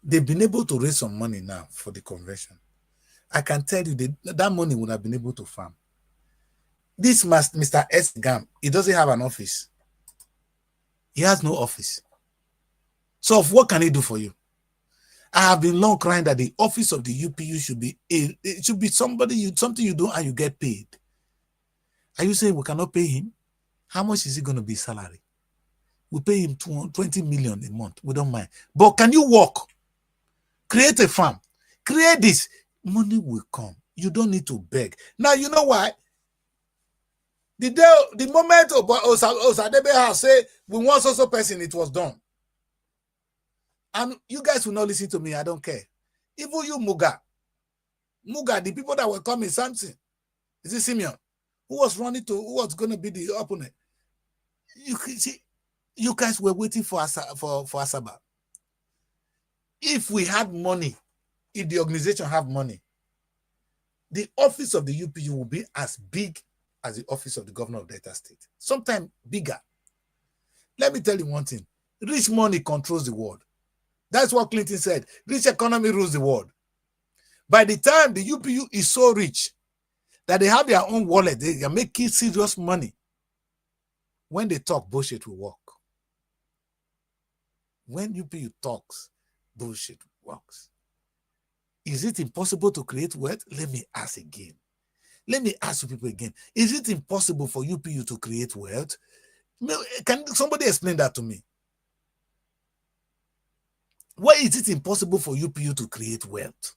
They've been able to raise some money now for the convention. I can tell you that money would have been able to farm. This Mr. S. Gam, he doesn't have an office. He has no office. So what can he do for you? I have been long crying that the office of the UPU should be something you do and you get paid. Are you saying we cannot pay him? How much is he going to be salary? We pay him 20 million a month. We don't mind. But can you work? Create a farm. Create this. Money will come. You don't need to beg. Now, you know why? The moment Osadebe has said, we want so person, it was done. And you guys will not listen to me. I don't care. Even you, Muga, the people that were coming, Samson, is it Simeon, who was going to be the opponent? You see, you guys were waiting for Asaba. If we had money, if the organization have money, the office of the UPU will be as big as the office of the governor of Delta State. Sometimes bigger. Let me tell you one thing. Rich money controls the world. That's what Clinton said. Rich economy rules the world. By the time the UPU is so rich that they have their own wallet, they are making serious money. When they talk, bullshit will work. When UPU talks, bullshit works. Is it impossible to create wealth? Let me ask again. Let me ask you people again. Is it impossible for UPU to create wealth? Can somebody explain that to me? Why is it impossible for UPU to create wealth?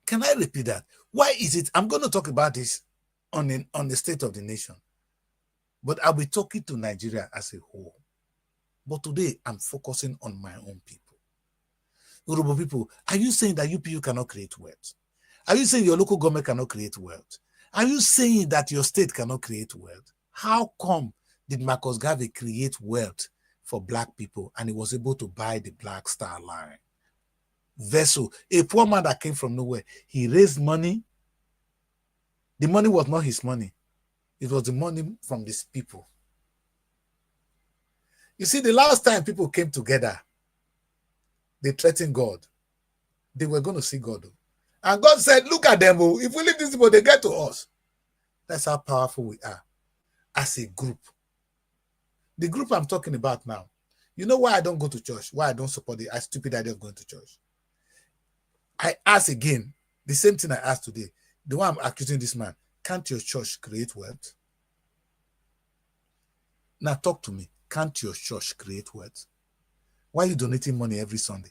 Can I repeat that? Why is it? I'm going to talk about this on the state of the nation. But I'll be talking to Nigeria as a whole. But today, I'm focusing on my own people. Urhobo people, are you saying that UPU cannot create wealth? Are you saying your local government cannot create wealth? Are you saying that your state cannot create wealth? How come did Marcus Garvey create wealth for black people and he was able to buy the Black Star Line? Vessel, a poor man that came from nowhere, he raised money. The money was not his money. It was the money from these people. You see, the last time people came together, they threatened God. They were going to see God. And God said, look at them. If we leave these people, they get to us. That's how powerful we are as a group. The group I'm talking about now, you know why I don't go to church? Why I don't support the stupid idea of going to church? I ask again, the same thing I asked today. The one I'm accusing this man, can't your church create wealth? Now talk to me. Can't your church create wealth? Why are you donating money every Sunday?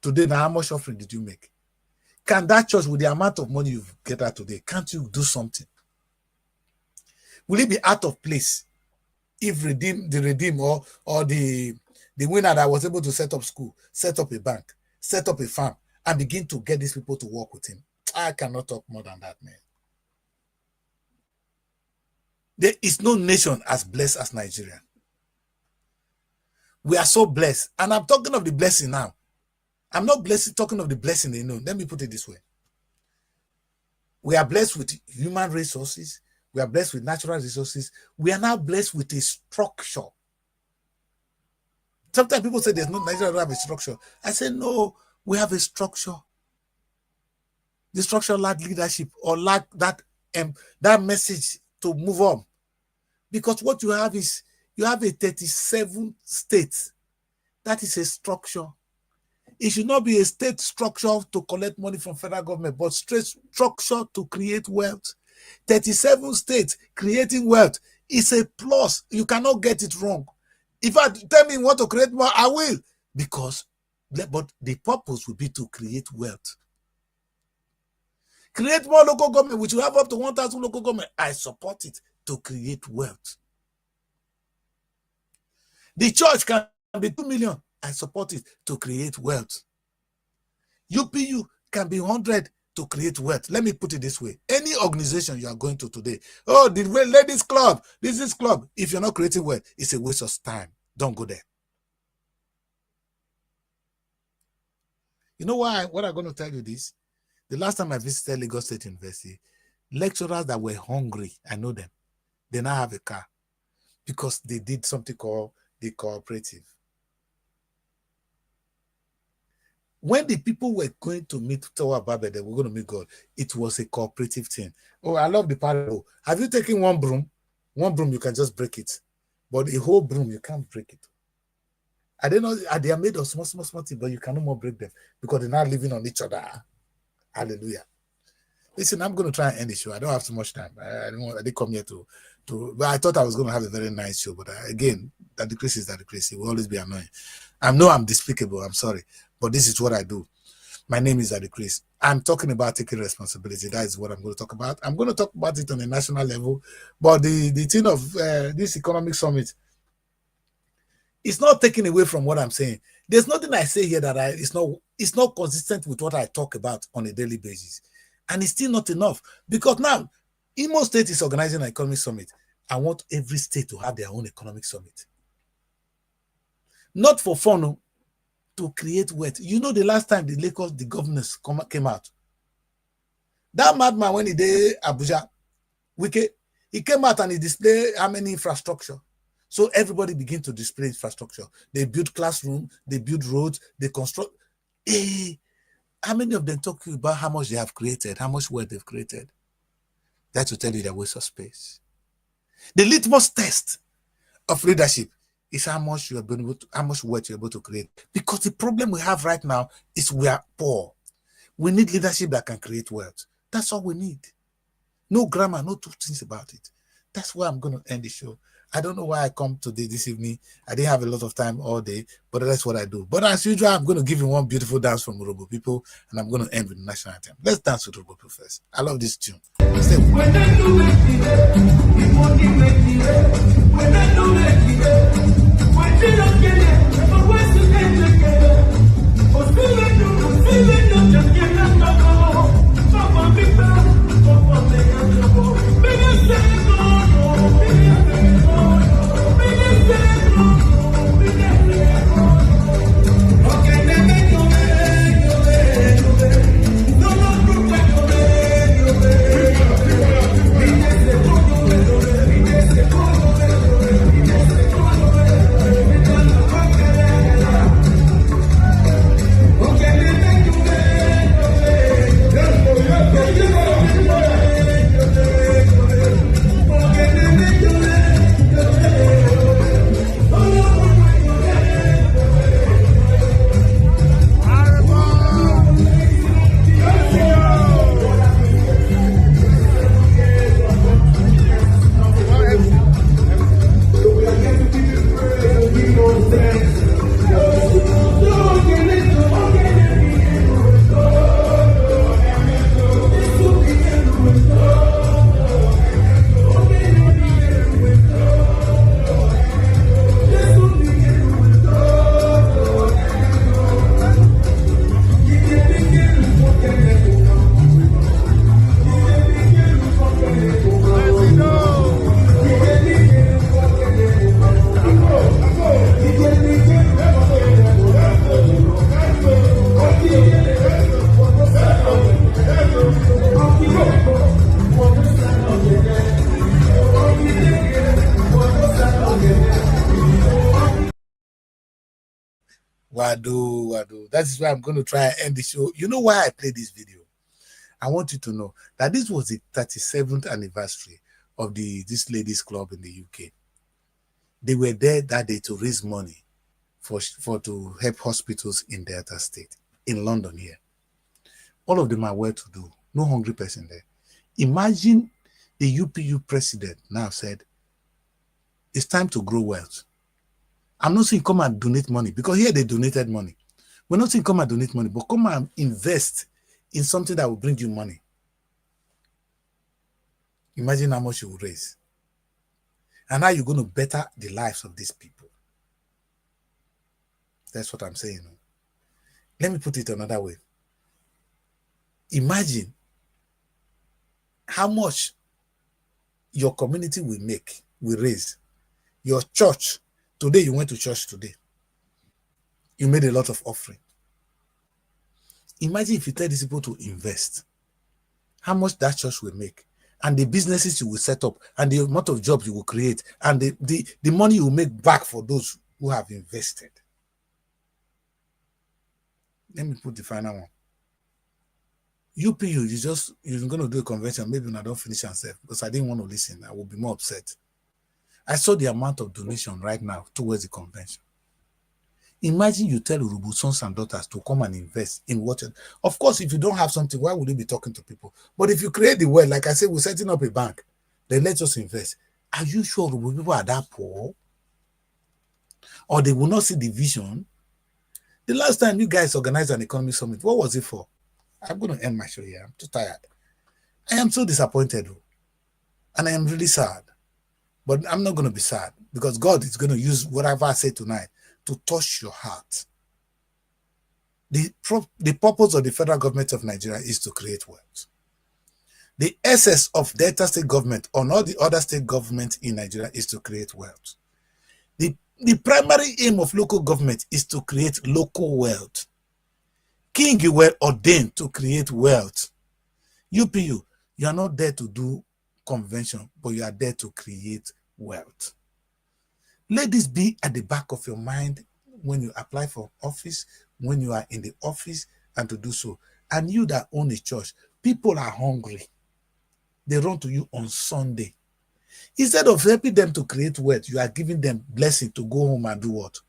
Today, now how much offering did you make? Can that church, with the amount of money you've gathered today, can't you do something? Will it be out of place if the Redeem or the winner that was able to set up school, set up a bank, set up a farm, and begin to get these people to work with him? I cannot talk more than that, man. There is no nation as blessed as Nigeria. We are so blessed. And I'm talking of the blessing now. I'm not talking of the blessing they know. Let me put it this way. We are blessed with human resources. We are blessed with natural resources. We are now blessed with a structure. Sometimes people say there's no Nigeria don't have a structure. I say no, we have a structure. The structure lack leadership or lack that message to move on. Because what you have is you have a 37 states. That is a structure. It should not be a state structure to collect money from federal government, but straight structure to create wealth. 37 states creating wealth is a plus. You cannot get it wrong. If I tell me you want to create more, I will. But the purpose will be to create wealth. Create more local government. We should have up to 1,000 local government. I support it to create wealth. The church can be 2 million. I support it to create wealth. UPU can be 100 to create wealth. Let me put it this way. Any organization you are going to today, oh, the ladies club, this is club. If you're not creating wealth, it's a waste of time. Don't go there. You know why? What I'm going to tell you this? The last time I visited Lagos State University, lecturers that were hungry, I know them, they now have a car because they did something called the cooperative. When the people were going to meet Tower Babel, they were going to meet God, it was a cooperative thing. Oh, I love the parable. Have you taken one broom? One broom, you can just break it. But a whole broom, you can't break it. I don't know, they are made of small things, but you cannot more break them because they're not living on each other. Hallelujah. Listen, I'm going to try and end the show. I don't have too much time. I didn't come here to but I thought I was going to have a very nice show. But again, that the crazy is that the crazy. It will always be annoying. I know I'm despicable. I'm sorry. But this is what I do. My name is Adi Chris. I'm talking about taking responsibility. That is what I'm going to talk about. I'm going to talk about it on a national level. But the thing of this economic summit, it's not taken away from what I'm saying. There's nothing I say here that it's not consistent with what I talk about on a daily basis. And it's still not enough. Because now, Imo State is organizing an economic summit. I want every state to have their own economic summit. Not for fun, to create wealth. You know, the last time the governors came out, that madman, when he did Abuja, he came out and he displayed how many infrastructure. So everybody began to display infrastructure. They build classroom, they build roads, they construct. How many of them talk about how much they have created, how much wealth they've created? That will tell you the waste of space. The litmus test of leadership is how much wealth you're able to create. Because the problem we have right now is we are poor. We need leadership that can create wealth. That's all we need. No grammar, no two things about it. That's why I'm going to end the show. I don't know why I come today this evening. I didn't have a lot of time all day, but that's what I do. But as usual, I'm going to give you one beautiful dance from Urhobo people, and I'm going to end with the national anthem. Let's dance with Urhobo people first. I love this tune. Wado. That is why I'm going to try and end the show. You know why I played this video? I want you to know that this was the 37th anniversary of this ladies club in the UK. They were there that day to raise money to help hospitals in Delta State, in London here. All of them are well to do. No hungry person there. Imagine the UPU president now said, it's time to grow wealth. I'm not saying come and donate money, because here they donated money. We're not saying come and donate money, but come and invest in something that will bring you money. Imagine how much you will raise. And how you're going to better the lives of these people. That's what I'm saying. Let me put it another way. Imagine how much your community will raise. Your church, today you went to church today. You made a lot of offering. Imagine if you tell these people to invest, how much that church will make, and the businesses you will set up, and the amount of jobs you will create, and the money you will make back for those who have invested. Let me put the final one. UPU, you're going to do a convention. Maybe when I don't finish myself because I didn't want to listen. I will be more upset. I saw the amount of donation right now towards the convention. Imagine you tell Urhobo sons and daughters to come and invest in what. Of course, if you don't have something, why would you be talking to people? But if you create the wealth, like I said, we're setting up a bank, then let us invest. Are you sure Urhobo people are that poor? Or they will not see the vision? The last time you guys organized an economic summit, what was it for? I'm going to end my show here. I'm too tired. I am so disappointed. And I am really sad. But I'm not going to be sad because God is going to use whatever I say tonight to touch your heart. The purpose of the federal government of Nigeria is to create wealth. The essence of Delta state government or all the other state government in Nigeria is to create wealth. The primary aim of local government is to create local wealth. King, you were ordained to create wealth. UPU, you are not there to do convention, but you are there to create wealth. Let this be at the back of your mind when you apply for office, when you are in the office, and to do so. And you that own a church, people are hungry. They run to you on Sunday. Instead of helping them to create wealth, you are giving them blessing to go home and do what?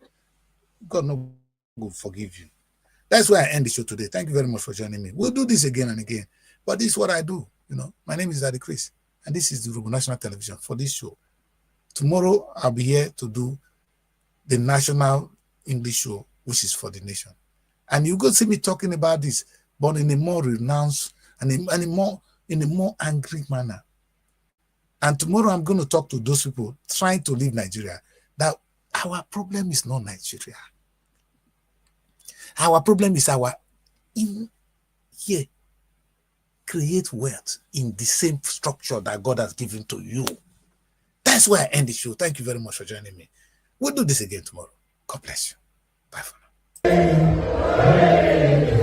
God no will forgive you. That's why I end the show today. Thank you very much for joining me. We'll do this again and again. But this is what I do. My name is Daddy Chris. And this is the Urhobo National Television for this show. Tomorrow, I'll be here to do the National English show, which is for the nation. And you go see me talking about this, but in a more renounced and in a more angry manner. And tomorrow, I'm going to talk to those people trying to leave Nigeria, that our problem is not Nigeria. Our problem is create wealth in the same structure that God has given to you. That's where I end the show. Thank you very much for joining me. We'll do this again tomorrow. God bless you. Bye for now.